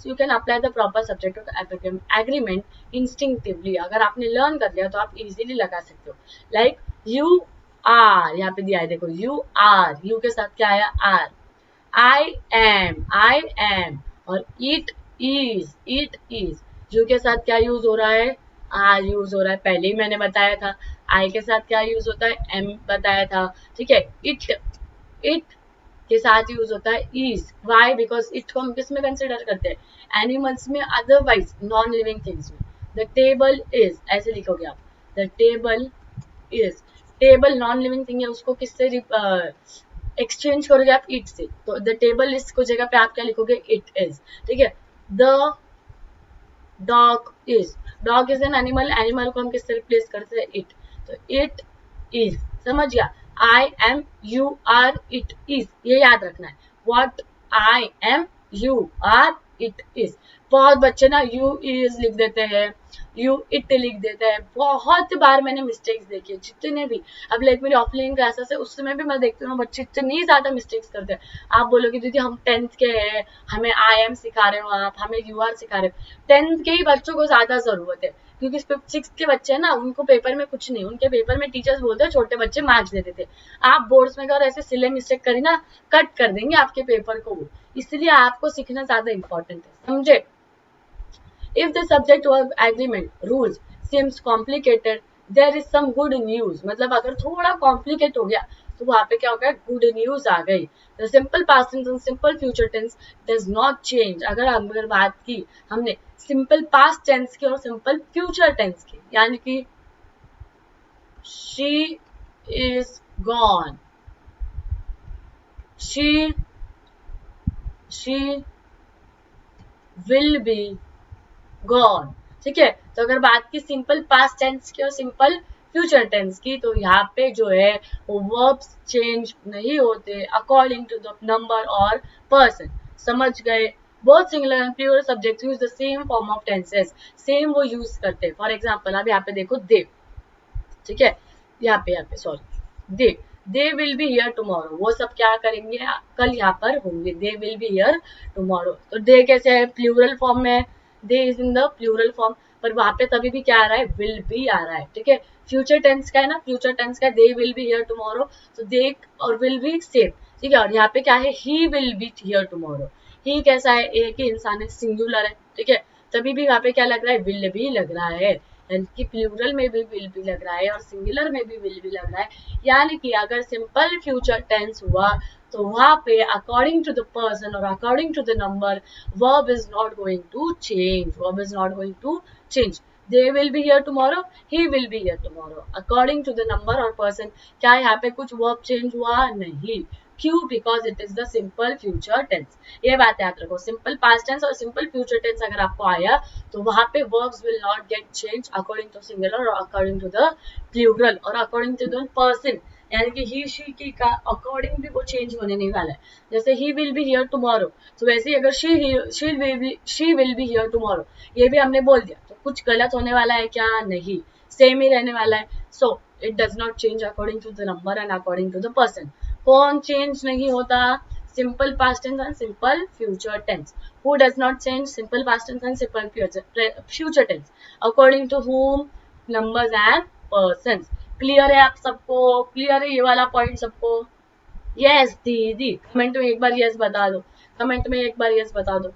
You can apply the proper subject of agreement instinctively. अगर आपने लर्न कर लिया तो आप इजीली लगा सकते हो. लाइक यू आर, यहाँ पे दिया है देखो, यू आर, यू के साथ क्या आया, आर. आई एम और इट इज, यू के साथ क्या यूज हो रहा है, आर यूज हो रहा है, पहले ही मैंने बताया था. आई के साथ क्या यूज होता है, एम बताया था. ठीक है. इट के साथ यूज होता है इज. वाई? बिकॉज इट को हम किस में कंसिडर करते हैं, एनिमल्स में, अदरवाइज नॉन लिविंग थिंग्स में. द टेबल इज, ऐसे लिखोगे आप, the table is. Table non living thing है, उसको किससे एक्सचेंज करोगे आप, इट से. तो द टेबल इज को जगह पे आप क्या लिखोगे, इट इज. ठीक है. The dog is, dog is an animal, animal को हम किससे रिप्लेस करते हैं, इट. तो इट इज, समझ गया. I am, you are, it is, ये याद रखना है. What I am, you are, it is. बहुत बच्चे ना you is लिख देते हैं, you it लिख देते हैं. बहुत बार मैंने मिस्टेक्स देखी है, जितने भी. अब लाइक मेरी ऑफलाइन क्लासेस है, उस समय भी मैं देखती हूँ बच्चे इतनी ज्यादा मिस्टेक्स करते हैं. आप बोलोगे दीदी हम 10th के हैं, हमें I am सिखा रहे हो आप, हमें you are सिखा रहे हो. 10th के ही बच्चों को ज्यादा जरूरत है, क्योंकि 6th के बच्चे हैं ना, उनको पेपर में कुछ नहीं, उनके पेपर में टीचर्स बोलते हैं छोटे बच्चे मार्क्स देते थे. आप बोर्ड्स में अगर ऐसे सिले मिस्टेक करी ना, कट कर देंगे आपके पेपर को. इसलिए आपको सीखना ज्यादा इंपॉर्टेंट है, समझे. If the subject verb agreement rules seems complicated, there is some good news, मतलब अगर थोड़ा कॉम्प्लिकेट हो गया तो वहां पे क्या हो गया, गुड न्यूज आ गई। The simple past tense and simple future tense does not change. अगर बात की हमने सिंपल पास्ट टेंस की और सिंपल फ्यूचर टेंस की, यानी कि she is gone, she will be gone, ठीक है। तो अगर बात की सिंपल पास्ट टेंस की और सिंपल फ्यूचर टेंस की, तो यहाँ पे जो है वो वर्ब्स चेंज नहीं होते अकॉर्डिंग टू द नंबर और पर्सन। समझ गए? Both singular and plural subject use the same form of tenses, same वो यूज करते हैं। फॉर एग्जाम्पल अब यहाँ पे देखो दे, ठीक है, यहाँ पे sorry they will be here tomorrow, वो सब क्या करेंगे, कल यहाँ पर होंगे। They will be here tomorrow, तो दे कैसे है, प्लूरल फॉर्म में, they is in the plural form, पर वहां पे तभी भी क्या आ रहा है, विल बी आ रहा है, ठीक है। फ्यूचर टेंस का है ना, फ्यूचर टेंस का दे विल बी हियर टुमारो, तो दे और विल बी सेम, ठीक है। और यहाँ पे क्या है, he will be here tomorrow, he कैसा है, एक ही इंसान है, सिंगुलर है, ठीक है, तभी भी वहां पे क्या लग रहा है, विल भी लग रहा है, यानी कि प्लूरल में भी विल बी लग रहा है और सिंगुलर में भी विल बी लग रहा है। यानी कि अगर सिंपल फ्यूचर टेंस हुआ तो वहां पे अकॉर्डिंग टू द पर्सन और according to the number verb is not going to change, verb is not going to change. they will be here tomorrow, he will be here tomorrow, according to the number or person। क्या यहाँ पे कुछ verb change हुआ? नहीं। क्यों? Because it is the simple future tense. ये बात याद रखो, सिंपल पास्ट टेंस और सिंपल फ्यूचर टेंस अगर आपको आया तो वहां पे verbs will not get change according to singular और अकॉर्डिंग टू द प्लूरल और अकॉर्डिंग टू द पर्सन, यानी कि ही शी की का अकॉर्डिंग भी वो चेंज होने नहीं वाला है। जैसे ही विल बी हियर टुमारो, तो वैसे ही अगर she will be here tomorrow, ये भी हमने बोल दिया, तो कुछ गलत होने वाला है क्या? नहीं, सेम ही रहने वाला है। So it does not change according to the number and according to the person. कौन चेंज नहीं होता? Simple past tense and simple future tense. Who does not change? Simple past tense and simple future tense. According to whom? Numbers and persons. Clear है आप सबको? Clear है ये वाला point सबको? यस दीदी, कमेंट में एक बार यस बता दो, कमेंट में एक बार यस बता दो।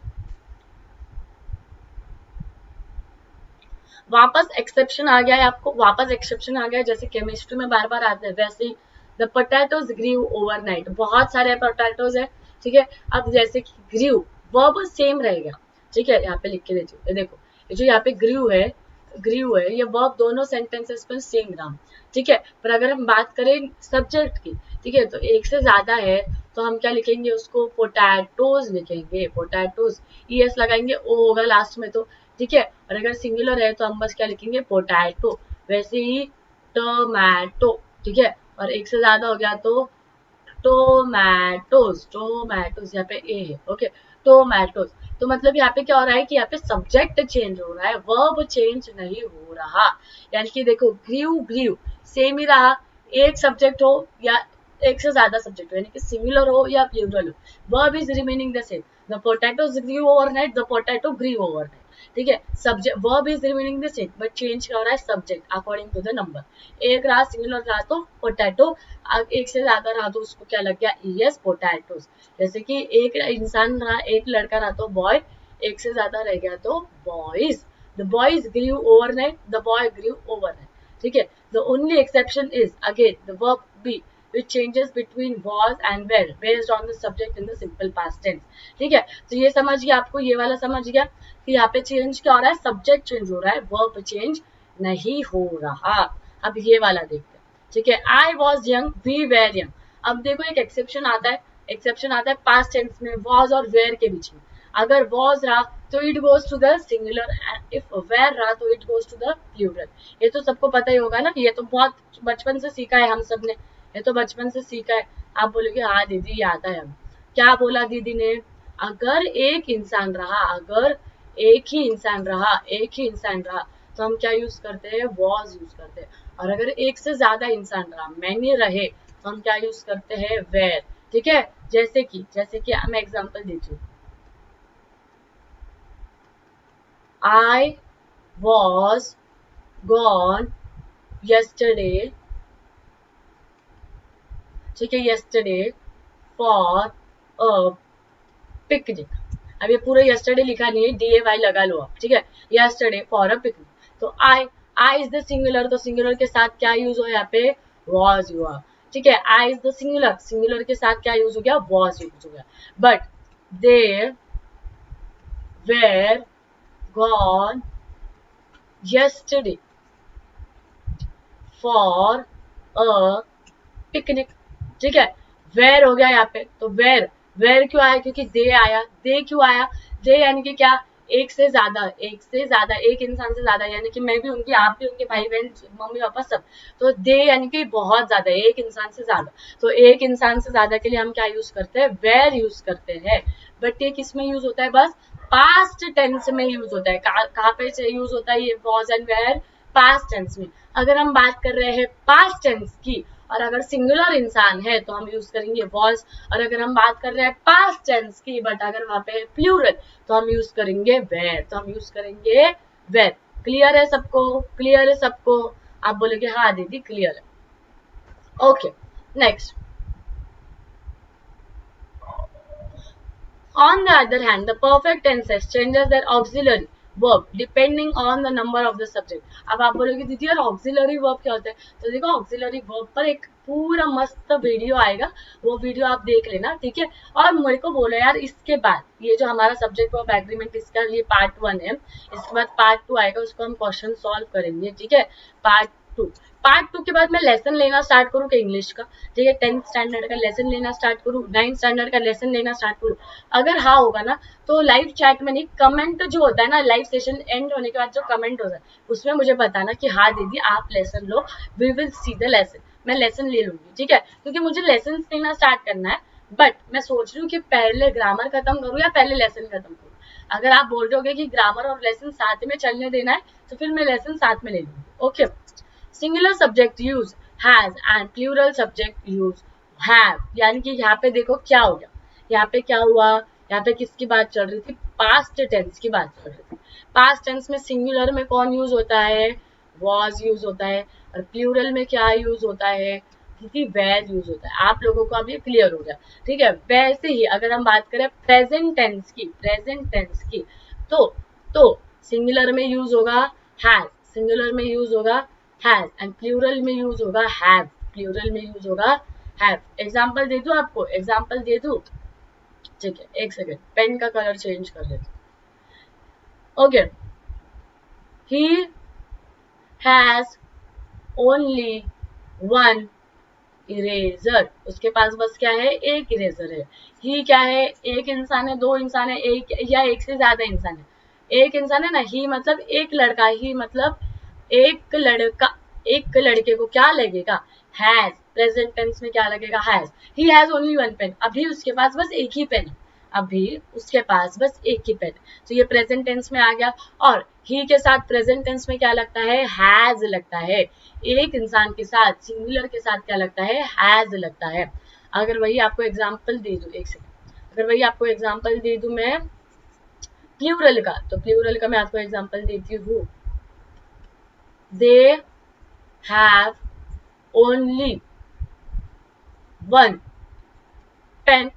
वापस एक्सेप्शन आ गया है आपको, वापस एक्सेप्शन आ गया है, जैसे केमिस्ट्री में बार बार आते हैं वैसे ही। द पोटैटोज ग्रीव ओवरनाइट, बहुत सारे पोटैटोज है, ठीक है। अब जैसे कि ग्रीव वर्ब सेम रहेगा, ठीक है, यहाँ पे लिख के देती हूँ, ये देखो, ये जो यहाँ पे ग्रीव है, ये वर्ब दोनों सेंटेंसेस में सेम नाम, ठीक है। पर अगर हम बात करें सब्जेक्ट की, ठीक है, तो एक से ज्यादा है तो हम क्या लिखेंगे उसको, पोटैटोज लिखेंगे, पोटैटोज, ईएस लगाएंगे, ओ होगा लास्ट में, तो ठीक है। और अगर सिंगुलर है तो हम बस क्या लिखेंगे, पोटैटो। वैसे ही टोमैटो, ठीक है, और एक से ज्यादा हो गया तो टोमैटोज यहाँ पे ए है, ओके, टोमैटोज। तो मतलब यहाँ पे क्या हो रहा है कि यहाँ पे सब्जेक्ट चेंज हो रहा है, वर्ब चेंज नहीं हो रहा। यानी कि देखो ग्रीव सेम ही रहा, एक सब्जेक्ट हो या एक से ज्यादा सब्जेक्ट हो, यानी कि सिमिलर हो या प्लूरल हो, verb is remaining the same. The potatoes grew overnight, the potato grew overnight, ठीक है। Subject verb is remaining the same but change क्या हो रहा है, subject according to the number. एक रहा सिंगुलर रहा तो पोटैटो, एक से ज्यादा रहा तो उसको क्या लग गया, ईएस, पोटैटोज। जैसे कि एक इंसान रहा, एक लड़का रहा तो बॉय, एक से ज्यादा रह गया तो boys. The boys grew overnight, the boy grew overnight, ठीक है। The only exception is again the verb be which changes between was and were based on the subject in the simple past tense, ठीक है। तो ये समझ गया आपको, ये वाला समझ गया कि यहाँ पे चेंज क्या हो रहा है, सब्जेक्ट चेंज हो रहा है, वर्ब चेंज नहीं हो रहा। अब ये वाला देखते हैं, ठीक है। I was young, we were young. अब देखो एक एक्सेप्शन आता है पास्ट टेंस में, वॉज और वेर के बीच में। अगर वॉज रहा तो it goes to the singular, and if were रहा तो it goes to the plural. ये तो सबको पता ही होगा ना, ये तो बहुत बचपन से सीखा है हम सब ने, ये तो बचपन से सीखा है। आप बोलोगे हाँ दीदी ये आता है हमें। क्या बोला दीदी ने? अगर एक इंसान रहा, अगर एक ही इंसान रहा तो हम क्या यूज करते हैं, वॉज यूज करते हैं। और अगर एक से ज्यादा इंसान रहा, मैनी रहे, तो हम क्या यूज करते हैं, वेर, ठीक है। जैसे कि मैं एग्जांपल देती हूँ, आई वॉज गॉन yesterday, ठीक है, yesterday फॉर अ पिकनिक। अब ये पूरा yesterday लिखा नहीं है, DAY लगा लो आप, ठीक है, yesterday फॉर अ पिकनिक। तो आई आई इज द सिंगुलर, तो सिंगुलर के साथ क्या यूज हुआ यहाँ पे, वॉज हुआ, ठीक है। I is the singular, singular के साथ क्या यूज हो गया, वॉज यूज हो गया। But they were gone yesterday for a picnic, ठीक है। वेयर हो गया यहाँ पे, तो वेयर, वेयर क्यों आया, क्योंकि दे आया। दे क्यों आया, दे यानी कि क्या, एक से ज्यादा, एक से ज्यादा, एक इंसान से ज्यादा, यानी कि मैं भी उनकी, आप भी उनके, भाई बहन, मम्मी पापा सब। तो दे यानी कि बहुत ज्यादा, एक इंसान से ज्यादा। तो एक इंसान से ज्यादा के लिए हम क्या यूज करते हैं, वेयर यूज करते हैं। बट ये किस में यूज होता है, बस पास्ट टेंस में यूज होता है। कहाँ पे यूज होता है ये was and were, past tense में। अगर हम बात कर रहे हैं पास्ट टेंस की, और अगर सिंगुलर इंसान है तो हम यूज करेंगे वॉज। और अगर हम बात कर रहे हैं पास्ट टेंस की, बट अगर वहां पे प्लूरल, तो हम यूज करेंगे वेयर, तो हम यूज करेंगे वेयर। क्लियर है सबको, क्लियर है सबको? आप बोलेगे हाँ दीदी क्लियर है। Okay, next. On the other hand, the perfect tenses changes their auxiliary verb depending on the number of the subject. अब आप बोलोगे दीदी यार auxiliary verb क्या होता है, तो देखो auxiliary verb पर एक पूरा मस्त वीडियो आएगा, वो वीडियो आप देख लेना, ठीक है। और मेरे को बोलो यार, इसके बाद ये जो हमारा सब्जेक्ट वर्ब एग्रीमेंट, इसका ये पार्ट 1 है, इसके बाद पार्ट 2 आएगा, उसको हम क्वेश्चन सॉल्व करेंगे, ठीक है। पार्ट 2, पार्ट 2 के बाद मैं लेसन लेना स्टार्ट करूँ कि इंग्लिश का, ठीक है। 10th स्टैंडर्ड का लेसन लेना स्टार्ट करूँ, 9th स्टैंडर्ड का लेसन लेना स्टार्ट करूँ? अगर हाँ होगा ना, तो लाइव चैट में नहीं, कमेंट जो होता है ना, लाइव सेशन एंड होने के बाद जो कमेंट होता है, उसमें मुझे बताना कि हाँ दीदी आप लेसन लो, we will see the lesson. मैं लेसन ले लूंगी, ठीक है, क्योंकि मुझे लेसन लेना स्टार्ट करना है। बट मैं सोच रही हूँ कि पहले ग्रामर खत्म करूँ या पहले लेसन खत्म करूँ। अगर आप बोल रहे हो कि ग्रामर और लेसन साथ में चलने देना है, तो फिर मैं लेसन साथ में ले लूंगी। Okay, singular subject use has and plural subject use have. यानी कि यहाँ पे देखो क्या हो गया, यहाँ पे क्या हुआ, यहाँ पे किसकी बात चल रही थी, पास्ट टेंस की बात चल रही थी। पास्ट टेंस में सिंगुलर में कौन यूज होता है, वॉज यूज होता है। और प्लूरल में क्या यूज होता है, क्योंकि वेर यूज होता है। आप लोगों को अब ये क्लियर हो गया, ठीक है। वैसे ही अगर हम बात करें प्रेजेंट टेंस की, प्रेजेंट टेंस की, तो सिंगुलर में यूज होगा हैज, सिंगुलर में यूज होगा हैज, एंड प्लूरल में यूज होगा हैव, प्लूरल में यूज होगा हैव। एग्जाम्पल दे दूं आपको, एग्जाम्पल दे दूं, ठीक है, एक सेकेंड, पेन का कलर चेंज कर लेते। Okay, he has only one eraser, उसके पास बस क्या है, एक इरेजर है। ही क्या है, एक इंसान है, दो इंसान है, एक या एक से ज्यादा इंसान है। एक इंसान है ना, ही मतलब एक लड़का, ही मतलब एक लड़का, एक लड़के को क्या लगेगा, हैज। प्रेजेंट टेंस में क्या लगेगा, has. He has only one pen, अभी उसके पास बस एक ही पेन है, अभी उसके पास बस एक ही पेन। तो ये प्रेजेंट टेंस में आ गया। और ही के साथ प्रेजेंट टेंस में क्या लगता है, हैज लगता है। एक इंसान के साथ, सिंगुलर के साथ क्या लगता है, हैज लगता है। अगर वही आपको एग्जांपल दे दूं, एक सेकंड, अगर वही आपको एग्जांपल दे दूं मैं प्लूरल का, तो प्लूरल का मैं आपको एग्जांपल देती हूँ। They have only one pen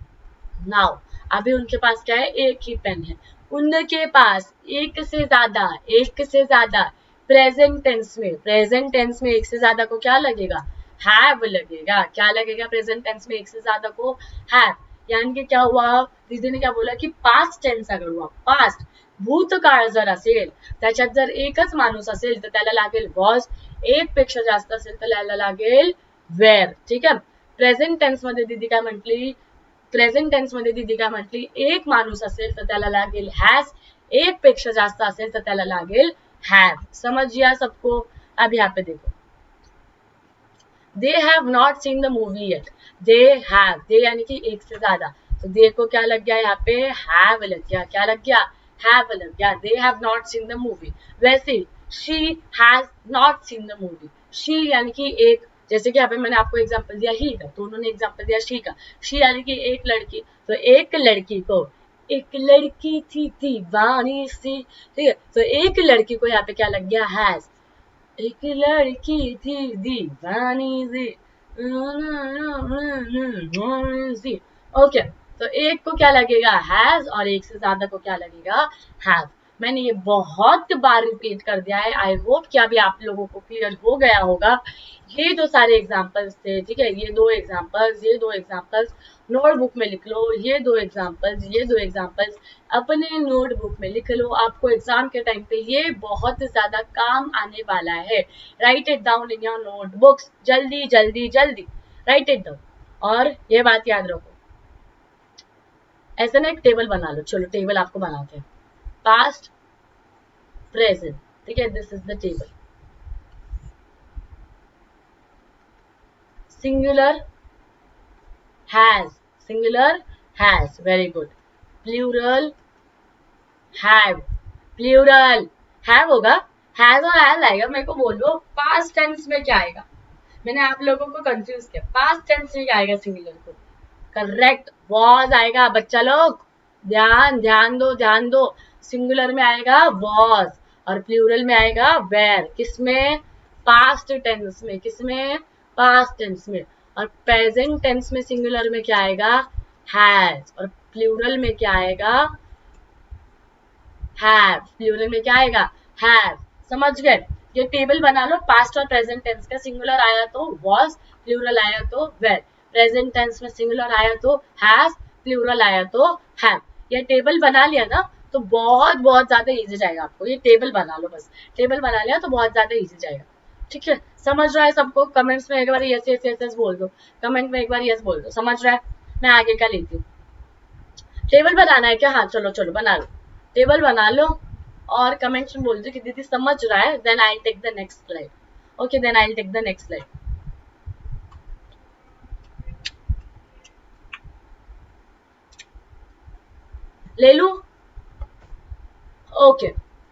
now, अभी उनके पास क्या है, एक ही पेन है। उनके पास एक से ज्यादा, एक से ज्यादा। प्रेजेंट टेंस में, प्रेजेंट टेंस में एक से ज्यादा को क्या लगेगा, हैव लगेगा। क्या लगेगा प्रेजेंट टेंस में एक से ज्यादा को, हैव। यानी कि क्या हुआ, दीदी ने क्या बोला कि पास्ट टेंस अगर हुआ, पास्ट भूतकाळ जर असेल, त्याच्यात जर एकच माणूस असेल तर त्याला लागेल वॉज, एक पेक्षा जास्त असेल तर त्याला लागेल वेअर, ठीक आहे। प्रेझेंट टेन्स मध्ये दीदी काय म्हटली, प्रेझेंट टेन्स मध्ये दीदी काय म्हटली, एक माणूस असेल तर त्याला लागेल हॅज, एक पेक्षा जास्त असेल तर त्याला लागेल हैव। समझ गया सबको? अब यहाँ पे देखो, they have not seen the movie yet, they have, they यानी कि एक से ज्यादा, तो दे को क्या लग गया यहाँ पे, हैव लग गया। क्या लग गया, हैव लग गया। They have not seen the movie. वैसे she has not seen the movie, she यानी कि एक, जैसे कि यहाँ पे मैंने आपको एग्जांपल दिया ही का, तो उन्होंने एग्जांपल दिया शी का। शी यानी कि एक लड़की, तो एक लड़की को, एक लड़की थी दीवानी सी, ठीक है, तो एक लड़की को यहाँ पे क्या लग गया, हैज। एक लड़की थी दीवानी सी। ओके, तो एक को क्या लगेगा, हैज, और एक से ज्यादा को क्या लगेगा, हैव। मैंने ये बहुत बार रिपीट कर दिया है। आई होप कि अभी आप लोगों को क्लियर हो गया होगा। ये जो सारे एग्जाम्पल्स थे, ठीक है, ये दो एग्जाम्पल्स नोटबुक में लिख लो। ये दो एग्जाम्पल्स अपने नोटबुक में लिख लो। आपको एग्जाम के टाइम पे ये बहुत ज्यादा काम आने वाला है। Right it down in your notebooks, जल्दी जल्दी जल्दी राइट इट डाउन। और ये बात याद रखो, ऐसे ना एक टेबल बना लो। चलो टेबल आपको बनाते हैं। पास्ट, प्रेजेंट, ठीक है, this is the table. Singular, has, singular, has, very good. Plural, have, plural, have होगा, हैज और हैज आएगा। मेरे को बोलो पास्ट टेंस में क्या आएगा। मैंने आप लोगों को कंफ्यूज किया। पास्ट टेंस में क्या आएगा सिंगुलर को? करेक्ट, वॉज आएगा। बच्चा लोग ध्यान ध्यान दो, ध्यान दो। सिंगुलर में आएगा वॉज और प्लूरल में आएगा वेर। किसमें? पास्ट टेंस में। किसमें? पास्ट टेंस में। और प्रेजेंट टेंस में सिंगुलर में क्या आएगा? हैज। और प्लूरल में क्या आएगा? हैव। प्लूरल में क्या आएगा? हैव। समझ गए? ये टेबल बना लो। पास्ट और प्रेजेंट टेंस का सिंगुलर आया तो वॉज, प्लूरल आया तो वेर। प्रेजेंट टेंस में सिंगुलर आया तो हैज, प्लूरल आया तो हैव। ये टेबल बना लिया ना तो बहुत बहुत ज्यादा इजी जाएगा आपको। ये टेबल बना लो बस। टेबल बना लिया तो बहुत ज्यादा इजी जाएगा। ठीक है, समझ रहा है सबको? कमेंट्स में एक बार यस यस यस यस बोल दो। कमेंट में एक बार यस बोल दो। समझ रहा है? मैं आगे का लेती हूँ। टेबल बनाना है क्या? हाँ चलो चलो बना लो। टेबल बना लो और कमेंट्स में बोल दो कि दीदी समझ रहा है। Then I take the next slide. Okay, then I take the next slide. ले लू? Okay,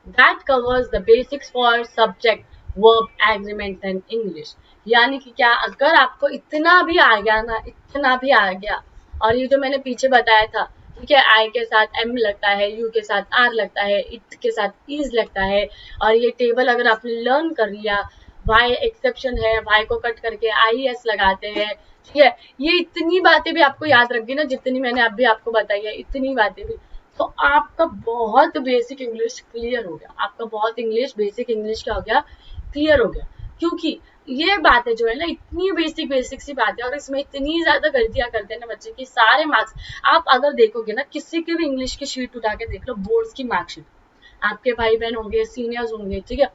that covers the basics for subject, verb, agreement and English. यानी कि क्या, अगर आपको इतना भी आ गया ना, इतना भी आ गया, और ये जो मैंने पीछे बताया था, ठीक है, आई के साथ एम लगता है, यू के साथ आर लगता है, इट के साथ इज लगता है, और ये टेबल अगर आपने लर्न कर लिया, वाई एक्सेप्शन है, वाई को कट करके आई एस लगाते हैं, ठीक है, ये इतनी बातें भी आपको याद रख गई ना, जितनी मैंने अभी आपको बताई है, इतनी बातें भी, तो आपका बहुत बेसिक इंग्लिश क्लियर हो गया। आपका बहुत इंग्लिश, बेसिक इंग्लिश क्या हो गया? क्लियर हो गया। क्योंकि ये बातें जो है ना, इतनी बेसिक बेसिक सी बातें, और इसमें इतनी ज्यादा गलतियां करते हैं ना बच्चे की, सारे मार्क्स आप अगर देखोगे ना, किसी की भी इंग्लिश की शीट उठा के देख लो, बोर्ड्स की मार्कशीट, आपके भाई बहन होंगे, सीनियर्स होंगे, ठीक है,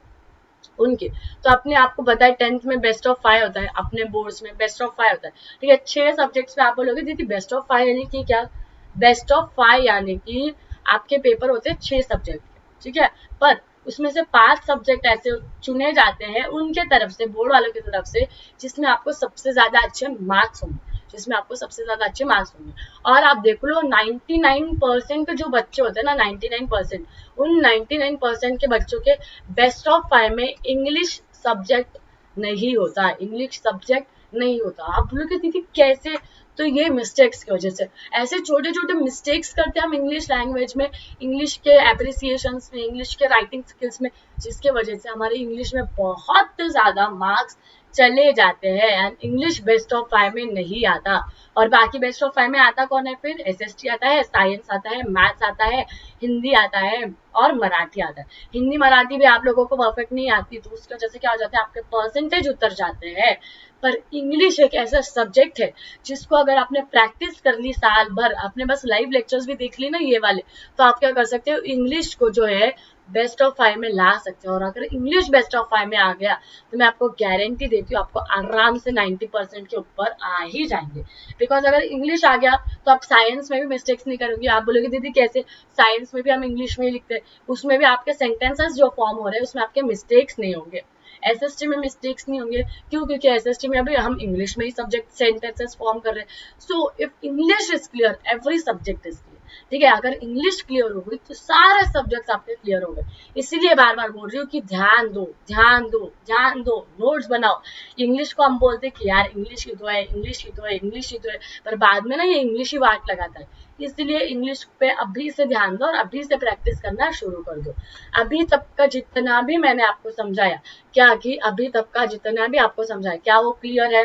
उनके, तो अपने आपको पता है 10th में बेस्ट ऑफ 5 होता है, अपने बोर्ड्स में बेस्ट ऑफ 5 होता है, ठीक है, 6 सब्जेक्ट्स में आप बोलोगे दीदी बेस्ट ऑफ 5 यानी कि क्या? बेस्ट ऑफ 5 यानी कि आपके पेपर होते हैं 6 सब्जेक्ट, ठीक है, पर उसमें से 5 सब्जेक्ट ऐसे चुने जाते हैं उनके तरफ से, बोर्ड वालों की तरफ से, जिसमें आपको सबसे ज्यादा अच्छे मार्क्स होंगे, जिसमें आपको सबसे ज्यादा अच्छे मार्क्स होंगे। और आप देख लो 99% जो बच्चे होते हैं ना, 99%, उन 99% के बच्चों के बेस्ट ऑफ 5 में इंग्लिश सब्जेक्ट नहीं होता। इंग्लिश सब्जेक्ट नहीं होता। आप बोलोगे दीदी कैसे? तो ये मिस्टेक्स की वजह से, ऐसे छोटे छोटे मिस्टेक्स करते हैं हम इंग्लिश लैंग्वेज में, इंग्लिश के एप्रिसिएशन में, इंग्लिश के राइटिंग स्किल्स में, जिसके वजह से हमारे इंग्लिश में बहुत ज्यादा मार्क्स चले जाते हैं एंड इंग्लिश बेस्ट ऑफ 5 में नहीं आता। और बाकी बेस्ट ऑफ 5 में आता कौन है फिर? एसएसटी आता है, साइंस आता है, मैथ्स आता है, हिंदी आता है और मराठी आता है। हिंदी मराठी भी आप लोगों को परफेक्ट नहीं आती, तो उसकी वजह से क्या हो जाता है, आपके परसेंटेज उतर जाते हैं। पर इंग्लिश एक ऐसा सब्जेक्ट है जिसको अगर आपने प्रैक्टिस कर ली साल भर, आपने बस लाइव लेक्चर्स भी देख ली ना ये वाले, तो आप क्या कर सकते हो, इंग्लिश को जो है बेस्ट ऑफ 5 में ला सकते हो। और अगर इंग्लिश बेस्ट ऑफ 5 में आ गया तो मैं आपको गारंटी देती हूँ, आपको आराम से 90% के ऊपर आ ही जाएंगे। बिकॉज अगर इंग्लिश आ गया तो आप साइंस में भी मिस्टेक्स नहीं करोगे। आप बोलोगे दीदी कैसे? साइंस में भी हम इंग्लिश में ही लिखते हैं, उसमें भी आपके सेंटेंसेस जो फॉर्म हो रहे हैं उसमें आपके मिस्टेक्स नहीं होंगे। एसएसटी में मिस्टेक्स नहीं होंगे, क्यों? क्योंकि एसएसटी में अभी हम इंग्लिश में ही सब्जेक्ट सेंटेंसेस फॉर्म कर रहे हैं। So if English is clear, every subject is clear. ठीक है, अगर इंग्लिश क्लियर हो गई तो सारे सब्जेक्ट्स आपके क्लियर हो गए। इसीलिए बार बार बोल रही हूँ कि ध्यान दो, ध्यान दो, ध्यान दो, नोट्स बनाओ। इंग्लिश को हम बोलते हैं कि यार इंग्लिश ही तो है, इंग्लिश ही तो है, इंग्लिश ही तो है, पर बाद में ना ये इंग्लिश ही वाट लगाता है। इसलिए इंग्लिश पे अभी से ध्यान दो और अभी से प्रैक्टिस करना शुरू कर दो। अभी तक का जितना भी मैंने आपको समझाया, क्या कि अभी तक का जितना भी आपको समझाया, क्या वो क्लियर है?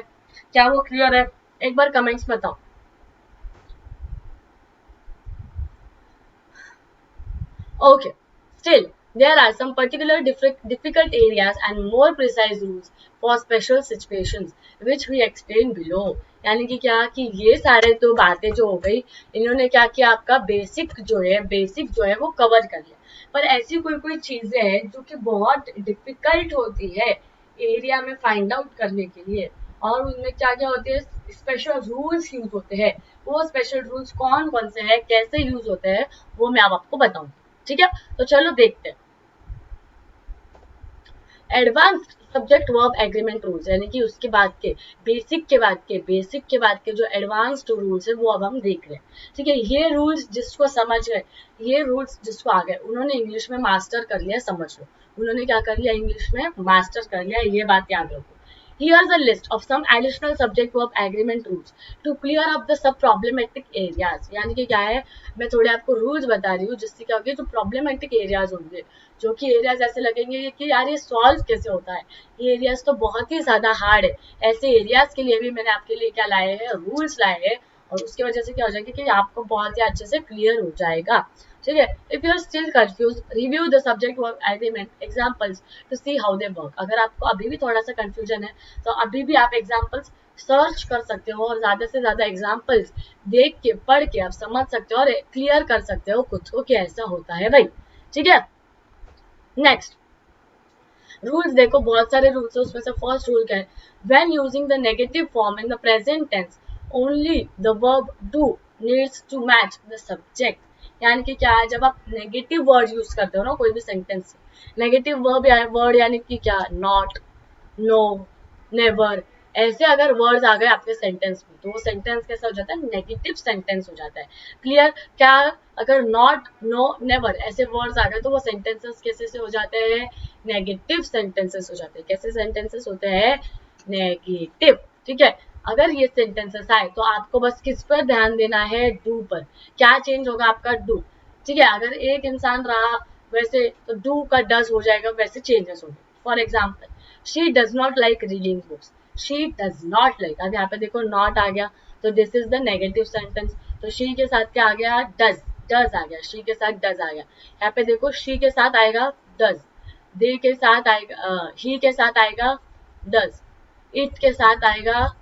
क्या वो क्लियर है? एक बार कमेंट्स बताओ। Okay, Still, there are some particular difficult areas and more precise rules for special situations which we explain below. यानी कि क्या कि ये सारे तो बातें जो हो गई, इन्होंने क्या किया, आपका बेसिक जो है वो कवर कर लिया। पर ऐसी कोई चीजें हैं जो कि बहुत डिफिकल्ट होती है एरिया में फाइंड आउट करने के लिए, और उनमें क्या क्या होते हैं, स्पेशल रूल्स यूज होते हैं। वो स्पेशल रूल्स कौन कौन से हैं, कैसे यूज होते हैं, वो मैं अब आपको बताऊंगी। ठीक है, तो चलो देखते हैं। Advanced subject verb agreement rules, यानी कि उसके बाद के बेसिक के बाद के जो एडवांस्ड रूल्स है वो अब हम देख रहे हैं। ठीक है, ये रूल्स जिसको समझ गए, ये रूल्स जिसको आ गए, उन्होंने इंग्लिश में मास्टर कर लिया, समझ लो उन्होंने क्या कर लिया, इंग्लिश में मास्टर कर लिया, ये बात याद रखो। Here's a list of some additional subject verb agreement rules to clear up the sub problematic areas। यानी कि क्या है, मैं थोड़े आपको रूल्स बता रही हूँ जिससे क्या होगी, जो प्रॉब्लमेटिक एरियाज होंगे, जो कि एरियाज ऐसे लगेंगे कि यार ये सॉल्व कैसे होता है, ये एरियाज तो बहुत ही ज्यादा हार्ड है, ऐसे एरियाज के लिए भी मैंने आपके लिए क्या लाए हैं, रूल्स लाए हैं, और उसकी वजह से क्या हो जाएगा कि आपको बहुत ही अच्छे से क्लियर हो जाएगा। ठीक है, if you are still confuse, review the subject verb agreement examples to see how they work. अगर आपको अभी भी थोड़ा सा कंफ्यूजन है तो अभी भी आप एग्जांपल्स सर्च कर सकते हो, और ज्यादा से ज्यादा एग्जांपल्स देख के पढ़ के आप समझ सकते हो और क्लियर कर सकते हो खुद को कि ऐसा होता है भाई। ठीक है, नेक्स्ट रूल्स देखो, बहुत सारे रूल्स है, उसमें से फर्स्ट रूल क्या है, when using the negative form in the present tense only the verb do needs to match the subject. यानी कि क्या है, जब आप नेगेटिव वर्ड यूज करते हो ना कोई भी सेंटेंस से, नेगेटिव वर्ड यानी कि क्या, नॉट, नो, नेवर, ऐसे अगर वर्ड्स आ गए आपके सेंटेंस में तो वो सेंटेंस कैसा हो जाता है, नेगेटिव सेंटेंस हो जाता है। क्लियर, क्या अगर नॉट, नो, नेवर ऐसे वर्ड्स आ गए तो वो सेंटेंसेस कैसे से हो जाते हैं, नेगेटिव सेंटेंसेस हो जाते हैं। कैसे सेंटेंसेस होते हैं, नेगेटिव। ठीक है, अगर ये सेंटेंसेस आए तो आपको बस किस पर ध्यान देना है, डू पर। क्या चेंज होगा आपका, डू। ठीक है, अगर एक इंसान रहा वैसे तो डू का डज हो जाएगा, वैसे चेंजेस होंगे। For example, she does not like reading books, she does not like, अब यहाँ पे देखो नॉट आ गया तो this is the negative sentence, तो शी के साथ क्या आ गया, डज, डज आ गया, शी के साथ डज आ गया। यहाँ पे देखो शी के साथ आएगा डज, दे के साथ आएगा, ही के साथ आएगा डज, इट के साथ आएगा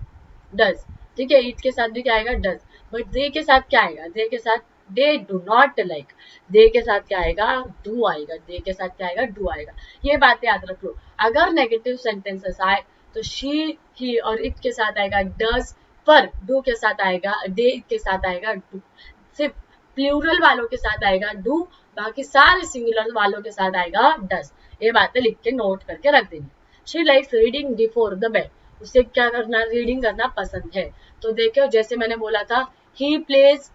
डज। ठीक है, इट के साथ भी क्या आएगा, डज, बट दे के साथ क्या आएगा, दे के साथ दे डू नॉट लाइक, दे के साथ क्या आएगा, डू आएगा, दे के साथ क्या आएगा, डू आएगा। ये बात याद रख लो, अगर नेगेटिव सेंटेंसेस आए तो शी, ही और इट के साथ आएगा डज, पर डू के साथ आएगा, डे के साथ आएगा डू। सिर्फ प्लूरल वालों के साथ आएगा डू, बाकी सारे सिंगुलर वालों के साथ आएगा डज। ये बातें लिख के नोट करके रख देनी। She likes reading before the bed, उसे क्या करना, रीडिंग करना पसंद है। तो देखो जैसे मैंने बोला था ही प्लेज,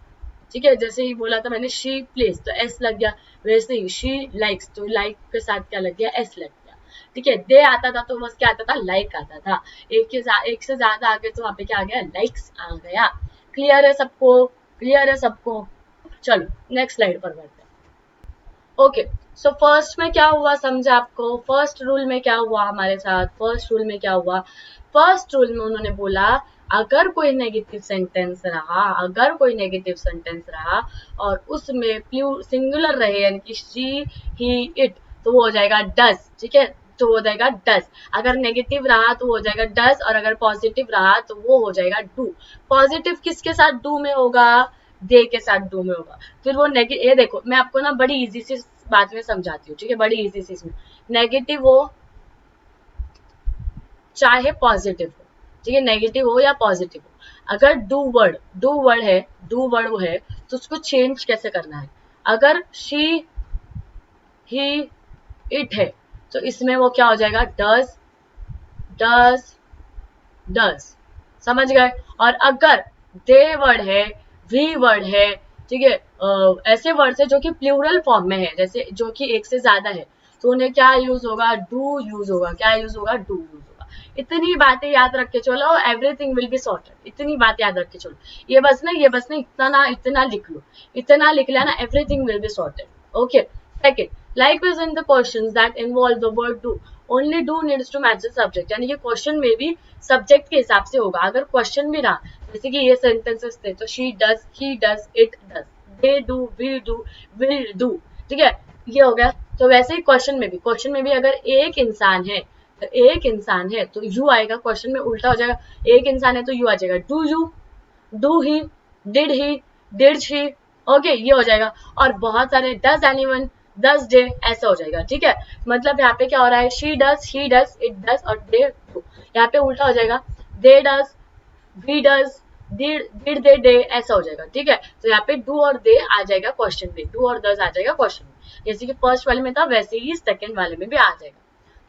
ठीक है, जैसे ही बोला था मैंने शी प्लेज तो एस लग गया, वैसे ही शी लाइक्स तो लाइक के साथ क्या लग गया, एस लग गया। ठीक है, दे आता था तो बस क्या आता था, लाइक आता था, एक से ज्यादा आगे तो वहां पे क्या आ गया, लाइक्स आ गया। क्लियर है सबको, क्लियर है सबको। चलो नेक्स्ट स्लाइड पर बढ़ते हैं। ओके, सो फर्स्ट में क्या हुआ समझा आपको, फर्स्ट रूल में क्या हुआ हमारे साथ, फर्स्ट रूल में क्या हुआ, फर्स्ट रूल में उन्होंने बोला अगर कोई नेगेटिव सेंटेंस रहा, अगर कोई नेगेटिव सेंटेंस रहा और उसमें सिंगुलर रहे यानी कि शी, ही, इट, तो वो हो जाएगा डज। ठीक है, तो हो जाएगा डज। अगर नेगेटिव रहा तो हो जाएगा डज, और अगर पॉजिटिव रहा तो वो हो जाएगा डू। पॉजिटिव किसके साथ डू में होगा, दे के साथ डू में होगा। फिर वो नेगेटिव, ये देखो मैं आपको ना बड़ी इजी सी बात में समझाती हूँ। ठीक है, बड़ी इजी सी इसमें, नेगेटिव हो चाहे पॉजिटिव हो, ठीक है, नेगेटिव हो या पॉजिटिव हो, अगर डू वर्ड है, डू वर्ड है तो उसको चेंज कैसे करना है। अगर शी, ही, इट है तो इसमें वो क्या हो जाएगा, डज, डज, डज। समझ गए। और अगर दे वर्ड है, वी वर्ड है, ठीक है, ऐसे वर्ड है जो कि प्लूरल फॉर्म में है, जैसे जो कि एक से ज्यादा है, तो उन्हें क्या यूज होगा, डू यूज होगा। क्या यूज होगा, डू यूज होगा। इतनी बातें याद रख के चलो, एवरीथिंग विल बी सॉर्टेड। इतनी बात याद रख के चलो, ये बस नहीं, इतना लिख लो, इतना लिख लेना, everything will be sorted. Okay, second, likewise in the questions that involve the word do, only do needs to match the subject। यानी कि क्वेश्चन में भी सब्जेक्ट के हिसाब से होगा। अगर क्वेश्चन भी रहा जैसे कि ये सेंटेंसेस थे तो she does, he does, it does, they do, we do, will do. ठीक है, ये हो गया तो वैसे ही क्वेश्चन में भी अगर एक इंसान है तो यू आएगा, क्वेश्चन में उल्टा हो जाएगा, एक इंसान है तो यू आ जाएगा, do you, do he, did she, okay ये हो जाएगा। और बहुत सारे डज एनीवन, डज दे, ऐसा हो जाएगा, ठीक है। मतलब यहाँ पे क्या हो रहा है, she does, he does, it does और दे डू, यहाँ पे उल्टा हो जाएगा, they does, we does, did they day, ऐसा हो जाएगा, ठीक है। तो यहाँ पे डू और दे आ जाएगा क्वेश्चन में, डू और डज आ जाएगा क्वेश्चन में, जैसे कि फर्स्ट वाले में था वैसे ही सेकंड वाले में भी आ जाएगा।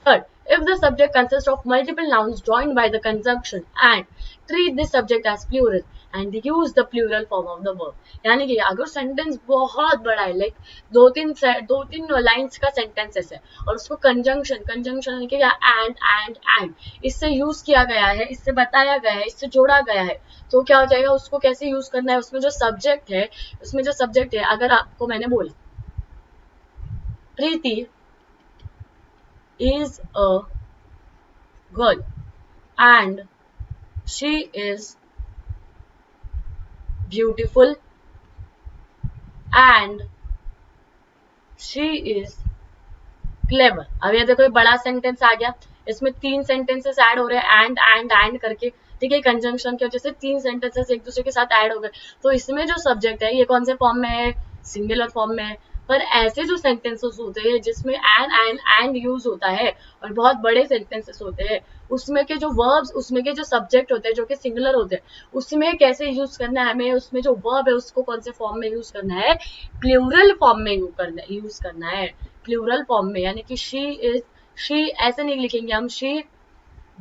Third, if the subject consists of multiple nouns joined by the conjunction and treat this subject as plural and use the plural form of the verb. यानी कि अगर सेंटेंस बहुत बड़ा है, लाइक दो तीन लाइंस का सेंटेंसेस है और उसको कंजंक्शन क्या, एंड इससे यूज किया गया है, इससे बताया गया है, इससे जोड़ा गया है, तो क्या हो जाएगा, उसको कैसे यूज करना है, उसमें जो सब्जेक्ट है, अगर आपको मैंने बोला प्रीति is a girl and she is beautiful and she is clever। अब ये देखो, बड़ा सेंटेंस आ गया, इसमें 3 सेंटेंसेस ऐड हो रहे हैं एंड करके, ठीक है। कंजंक्शन की वजह से 3 सेंटेंसेस एक दूसरे के साथ ऐड हो गए, तो इसमें जो सब्जेक्ट है ये कौन से फॉर्म में है, सिंगुलर फॉर्म में है। पर ऐसे जो सेंटेंसेस होते हैं जिसमें एंड यूज होता है और बहुत बड़े सेंटेंसेस होते हैं, उसमें के जो वर्ब्स, उसमें के जो सब्जेक्ट होते हैं जो कि सिंगुलर होते हैं, उसमें कैसे यूज करना है हमें, उसमें जो वर्ब है उसको कौन से फॉर्म में यूज करना है, प्लूरल फॉर्म में यूज करना है, प्लूरल फॉर्म में। यानी कि शी ऐसे नहीं लिखेंगे हम, शी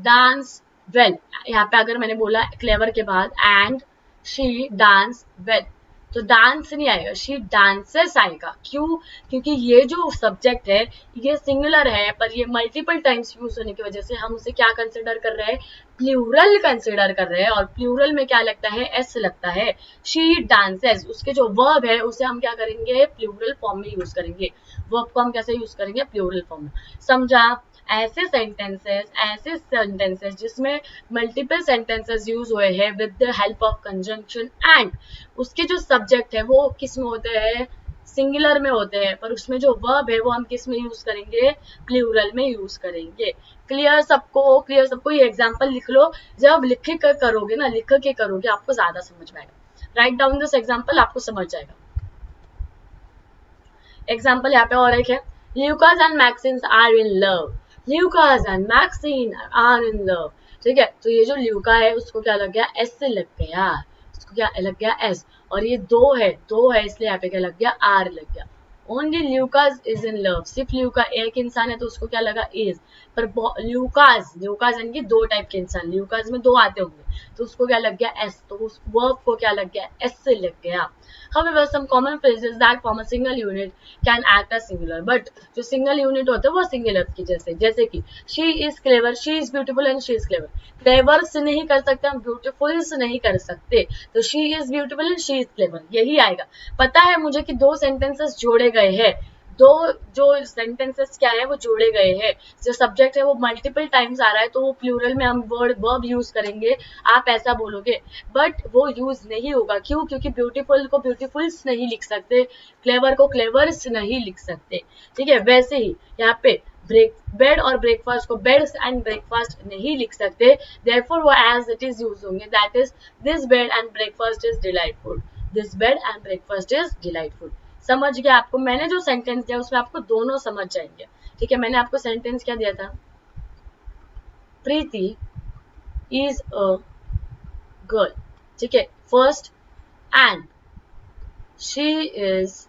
डांस वेल, यहाँ पे अगर मैंने बोला क्लेवर के बाद एंड शी डांस वेल, तो डांस नहीं आएगा, शी डांसेस आएगा। क्यों? क्योंकि ये जो सब्जेक्ट है ये सिंगुलर है, पर ये मल्टीपल टाइम्स यूज होने की वजह से हम उसे क्या कंसिडर कर रहे हैं, प्लूरल कंसिडर कर रहे हैं। और प्लूरल में क्या लगता है, एस लगता है। शी डांसेस, उसके जो वर्ब है उसे हम क्या करेंगे, प्लूरल फॉर्म में यूज करेंगे। वर्ब को हम कैसे यूज करेंगे, प्लूरल फॉर्म में। समझा? ऐसे सेंटेंसेस जिसमें मल्टीपल सेंटेंसेस यूज हुए हैं with the help of conjunction and, उसके जो सब्जेक्ट है वो किस में होते हैं, सिंगुलर में होते हैं, पर उसमें जो वर्ब है वो हम किस में यूज करेंगे, प्लूरल में यूज करेंगे। क्लियर सबको ये एग्जांपल लिख लो, जब लिख के करोगे ना, लिख के करोगे आपको ज्यादा समझ में आएगा। राइट डाउन दिस एग्जांपल, आपको समझ जाएगा। एग्जांपल यहाँ पे और एक है, Lucas and Maxine are in love, Lucas and Maxine are in love, ठीक है। तो ये जो ल्यूका है उसको क्या लग गया, एस से लग गया, उसको क्या लग गया, एस, और ये दो है इसलिए यहाँ पे क्या लग गया, आर लग गया। Only Lucas is in love, सिर्फ ल्यूका एक इंसान है तो उसको क्या लगा, इज, पर ल्यूकास यानी कि 2 टाइप के इंसान, ल्यूकास में 2 आते होंगे, तो उसको क्या लग गया, एस, तो उस वर्ब को क्या लग गया, एस से लग गया। However, some common phrases that form a single unit can act as singular, but जो single unit होता है वो singular की जैसे कि she is clever, she is beautiful and she is clever। clever से नहीं कर सकते हम, beautiful से नहीं कर सकते, तो she is beautiful and she is clever यही आएगा। पता है मुझे कि 2 सेंटेंसेस जोड़े गए हैं, जो सेंटेंसेस क्या है वो जोड़े गए हैं, जो सब्जेक्ट है वो मल्टीपल टाइम्स आ रहा है, तो वो प्लूरल में हम वर्ब यूज करेंगे, आप ऐसा बोलोगे, बट वो यूज नहीं होगा। क्यों? क्योंकि ब्यूटीफुल को ब्यूटीफुल्स नहीं लिख सकते, क्लेवर को क्लेवर्स नहीं लिख सकते, ठीक है। वैसे ही यहाँ पे बेड और ब्रेकफास्ट को बेड्स एंड ब्रेकफास्ट नहीं लिख सकते, देयरफॉर वो एज इट इज यूज होंगे, that is this bed and breakfast is delightful, this bed and breakfast is delightful. समझ गया आपको? मैंने जो सेंटेंस दिया उसमें आपको दोनों समझ जाएंगे, ठीक है। मैंने आपको सेंटेंस क्या दिया था, प्रीति इज अ गर्ल, ठीक है, first, and she is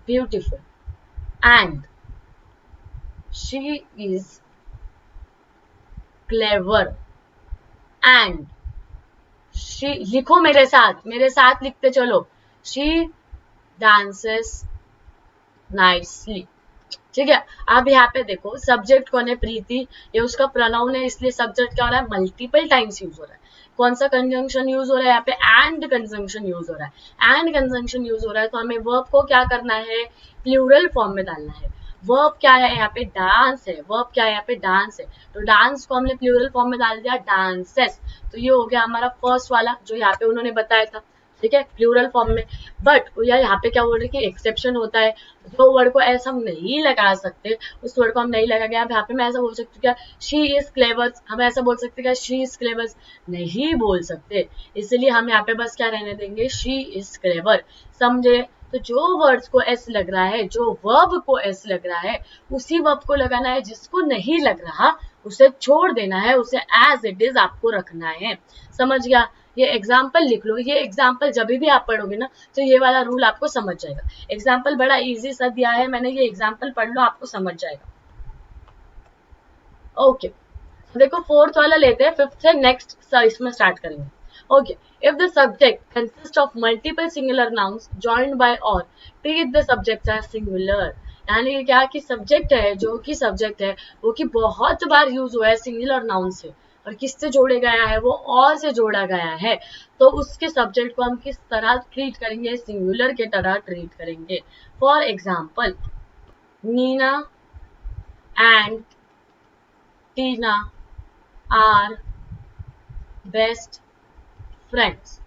beautiful and she is clever and she, लिखो मेरे साथ लिखते चलो, शी डांसेस नाइसली, ठीक है। अब यहाँ पे देखो सब्जेक्ट कौन है, प्रीति, ये उसका प्रोनाउन है, इसलिए सब्जेक्ट क्या हो रहा है, मल्टीपल टाइम्स यूज हो रहा है। कौन सा कंजंक्शन यूज हो रहा है यहाँ पे, एंड कंजंक्शन यूज हो रहा है, एंड कंजंक्शन यूज हो रहा है, तो हमें वर्ब को क्या करना है, प्लूरल फॉर्म में डालना है। वर्ब क्या है यहाँ पे, डांस है, वर्ब क्या है यहाँ पे, डांस है, तो डांस को हमने प्लूरल फॉर्म में डाल दिया, डांसेस। तो ये हो गया हमारा फर्स्ट वाला जो यहाँ पे उन्होंने बताया था, ठीक है, प्लूरल फॉर्म में। बट यार यहाँ पे क्या बोल रहे हैं कि एक्सेप्शन होता है, जो वर्ड को ऐसा हम नहीं लगा सकते, उस वर्ड को हम नहीं लगा गया। यहाँ पे मैं ऐसा बोल सकती हूँ क्या, शी इज क्लेवर, हम ऐसा बोल सकते क्या, शी इज क्लेवर, नहीं बोल सकते, इसलिए हम यहाँ पे बस क्या रहने देंगे, शी इज क्लेवर। समझे? तो जो वर्ड्स को एस लग रहा है, जो वर्ब को एस लग रहा है, उसी वर्ब को लगाना है, जिसको नहीं लग रहा उसे छोड़ देना है, उसे एज इट इज आपको रखना है। समझ गया? ये एग्जाम्पल लिख लो, ये एग्जाम्पल जब भी आप पढ़ोगे ना तो ये वाला रूल आपको समझ जाएगा। एग्जाम्पल बड़ा इजी सा दिया है मैंने, ये एग्जाम्पल पढ़ लो, आपको समझ जाएगा। ओके, देखो फोर्थ वाला लेते हैं, फिफ्थ से नेक्स्ट इसमें स्टार्ट करेंगे। Okay, if the subject consist of multiple singular nouns joined by or, treat the subject as singular. यानी क्या कि सब्जेक्ट है, जो कि सब्जेक्ट है वो कि बहुत बार यूज हुआ है सिंगुलर नाउन से, और किससे जोड़े गया है, वो और से जोड़ा गया है, तो उसके सब्जेक्ट को हम किस तरह ट्रीट करेंगे, सिंगुलर के तरह ट्रीट करेंगे। For example, Nina and Tina are best friends.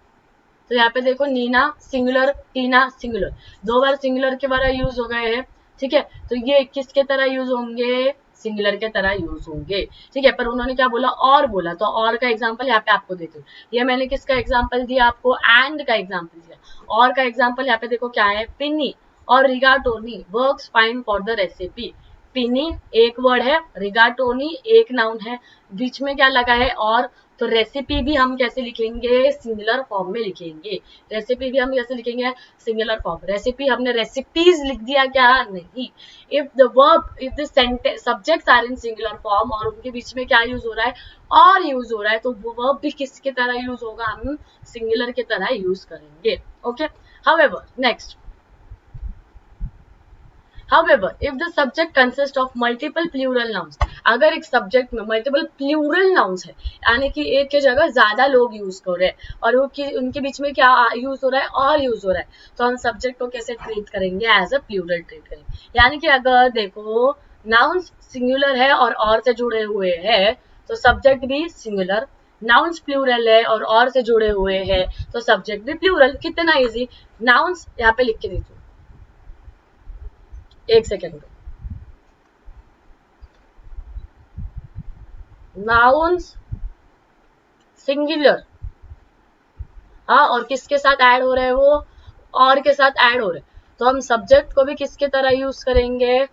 तो यहाँ पे देखो, नीना सिंगुलर, टीना सिंगुलर, दो बार सिंगुलर के बारे यूज हो गए हैं। ठीक है, तो ये किसके तरह यूज होंगे, सिंगुलर के तरह यूज होंगे। ठीक है, पर उन्होंने क्या बोला, और बोला, तो और का एग्जांपल यहाँ पे आपको देती हूँ। ये मैंने किसका एग्जांपल दिया आपको, एंड का एग्जांपल दिया। और का एग्जांपल यहाँ पे देखो क्या है, पिनी और rigatoni works fine for the recipe. पिनी एक वर्ड है, रिगाटोनी एक नाउन है, बीच में क्या लगा है, और, तो रेसिपी भी हम कैसे लिखेंगे, सिंगुलर फॉर्म में लिखेंगे। रेसिपी भी हम कैसे लिखेंगे, सिंगुलर फॉर्म। रेसिपी हमने रेसिपीज लिख दिया क्या, नहीं। If the verb, if the sentence subjects are in singular form और उनके बीच में क्या यूज हो रहा है, और यूज हो रहा है, तो वो वर्ब भी किसके तरह यूज होगा, हम सिंगुलर की तरह यूज करेंगे। Okay, however next, However, if the subject consists of multiple plural nouns, अगर एक सब्जेक्ट में मल्टीपल प्लूरल नाउन्स है, यानी कि एक की जगह ज्यादा लोग यूज कर रहे हैं और वो उनके बीच में क्या यूज हो रहा है, और यूज हो रहा है, तो हम सब्जेक्ट को कैसे ट्रीट करेंगे, एज अ प्लूरल ट्रीट करेंगे। यानी कि अगर देखो नाउन्स सिंगुलर है और से जुड़े हुए हैं, तो सब्जेक्ट भी सिंगुलर, नाउन्स प्लूरल है और से जुड़े हुए हैं, तो सब्जेक्ट भी प्लूरल। कितना इजी, नाउन्स यहाँ पे लिख के देती हूँ, एक सेकेंड। नाउन्स सिंगुलर, हाँ, और किसके साथ ऐड हो रहे हैं वो, और के साथ ऐड हो रहे हैं, तो हम सब्जेक्ट को भी किसके तरह यूज करेंगे,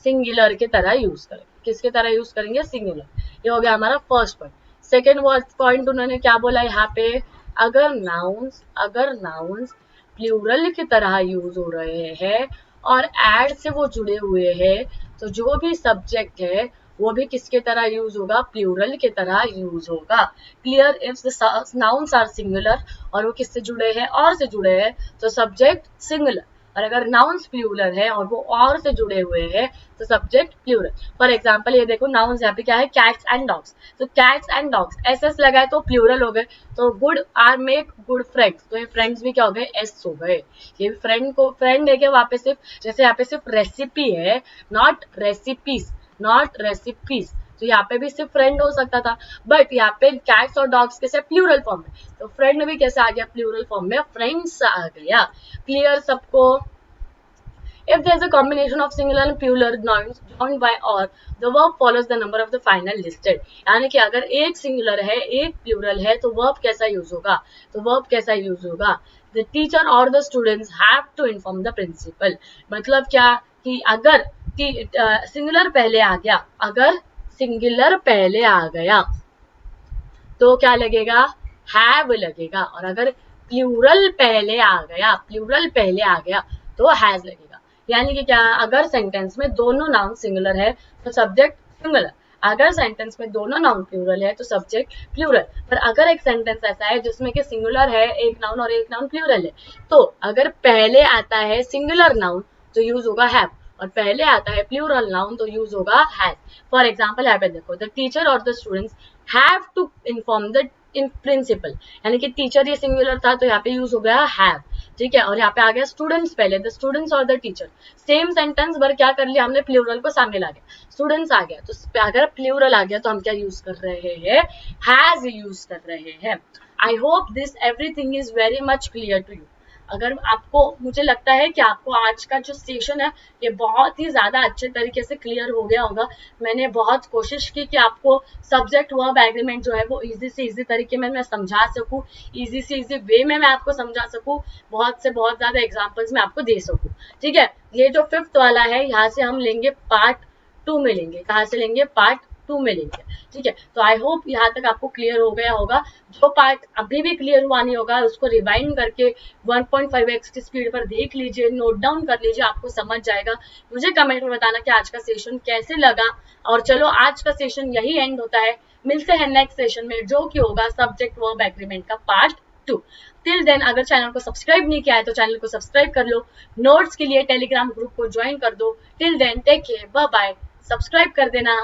सिंगुलर की तरह यूज करेंगे। किसके तरह यूज करेंगे, सिंगुलर। ये हो गया हमारा फर्स्ट पॉइंट। सेकेंड पॉइंट उन्होंने क्या बोला यहाँ पे, अगर नाउन्स प्लूरल की तरह यूज हो रहे हैं और एड से वो जुड़े हुए हैं, तो जो भी सब्जेक्ट है वो भी किसके तरह यूज होगा, प्लूरल की तरह यूज होगा। Clear? If the nouns are singular और वो किससे जुड़े हैं, और से जुड़े हैं, तो सब्जेक्ट सिंगुलर। और अगर नाउन्स प्लूरल है और वो और से जुड़े हुए हैं, तो सब्जेक्ट प्लूरल। फॉर एग्जाम्पल ये देखो, नाउन्स यहाँ पे क्या है, कैट्स एंड डॉग्स, तो cats and dogs S S लगा है तो प्लूरल हो गए, तो good are make good friends, तो ये फ्रेंड्स भी क्या हो गए, एस हो गए। ये फ्रेंड को फ्रेंड है क्या, वहां पे सिर्फ, जैसे यहाँ पे सिर्फ रेसिपी है, नॉट रेसिपीज, नॉट रेसिपीज, तो यहाँ पे भी सिर्फ फ्रेंड हो सकता था, बट यहाँ पे कैट्स और डॉग्स कैसे प्लूरल फॉर्म में, तो फ्रेंड भी कैसे आ गया, प्लूरल फॉर्म में, फ्रेंड्स आ गया। क्लियर सबको? If there is a combination of singular and plural nouns joined by or, the verb follows the number of the final listed. यानी कि अगर एक सिंगुलर है एक प्लूरल है, तो वर्ब कैसा यूज होगा, तो वर्ब कैसा यूज होगा, the teacher or the students have to inform the principal। मतलब क्या कि अगर सिंगुलर पहले आ गया, अगर सिंगुलर पहले आ गया तो क्या लगेगा, हैव लगेगा, और अगर प्लूरल पहले आ गया, प्लूरल पहले आ गया तो हैज लगेगा। यानी कि क्या, अगर सेंटेंस में दोनों नाउन सिंगुलर है तो सब्जेक्ट सिंगुलर, अगर सेंटेंस में दोनों नाउन प्लूरल है तो सब्जेक्ट प्लूरल। पर अगर एक सेंटेंस ऐसा है जिसमें कि सिंगुलर है एक नाउन और एक नाउन प्लूरल है, तो अगर पहले आता है सिंगुलर नाउन तो यूज होगा हैव, और पहले आता है प्लूरल नाउन तो यूज होगा हैज। फॉर एग्जाम्पल यहाँ पे देखो, द टीचर और the students have to inform the in principal, यानी कि टीचर ये सिंगुलर था तो यहाँ पे यूज हो गया हैव। ठीक है, और यहाँ पे आ गया स्टूडेंट्स पहले, द स्टूडेंट्स और द टीचर, सेम सेंटेंस पर क्या कर लिया हमने, प्लूरल को सामने ला गया, स्टूडेंट्स आ गया, तो अगर प्लूरल आ गया तो हम क्या यूज कर रहे हैं, हैज यूज कर रहे हैं। I hope this everything is very much clear to you. अगर आपको, मुझे लगता है कि आपको आज का जो सेशन है ये बहुत ही ज्यादा अच्छे तरीके से क्लियर हो गया होगा। मैंने बहुत कोशिश की कि आपको सब्जेक्ट वर्ब एग्रीमेंट जो है वो इजी से इजी तरीके में मैं समझा सकूं, इजी से इजी वे में मैं आपको समझा सकूं, बहुत से बहुत ज्यादा एग्जांपल्स मैं आपको दे सकूं। ठीक है, ये जो 5th वाला है यहाँ से हम लेंगे पार्ट 2 में लेंगे, कहाँ से लेंगे, पार्ट 2 में लेंगे। ठीक है, तो आई होप यहाँ तक आपको क्लियर हो गया होगा। जो पार्ट अभी भी क्लियर हुआ नहीं होगा उसको रिवाइंड करके 1.5x की स्पीड पर देख लीजिए, नोट डाउन कर लीजिए, आपको समझ जाएगा। मुझे कमेंट में बताना कि आज का सेशन कैसे लगा। और चलो आज का सेशन यही एंड होता है, मिलते हैं नेक्स्ट सेशन में जो कि होगा सब्जेक्ट वर्ब एग्रीमेंट का पार्ट 2। टिल देन अगर चैनल को सब्सक्राइब नहीं किया है तो चैनल को सब्सक्राइब कर लो, नोट्स के लिए टेलीग्राम ग्रुप को ज्वाइन कर दो। Till then take care, bye bye, subscribe कर देना।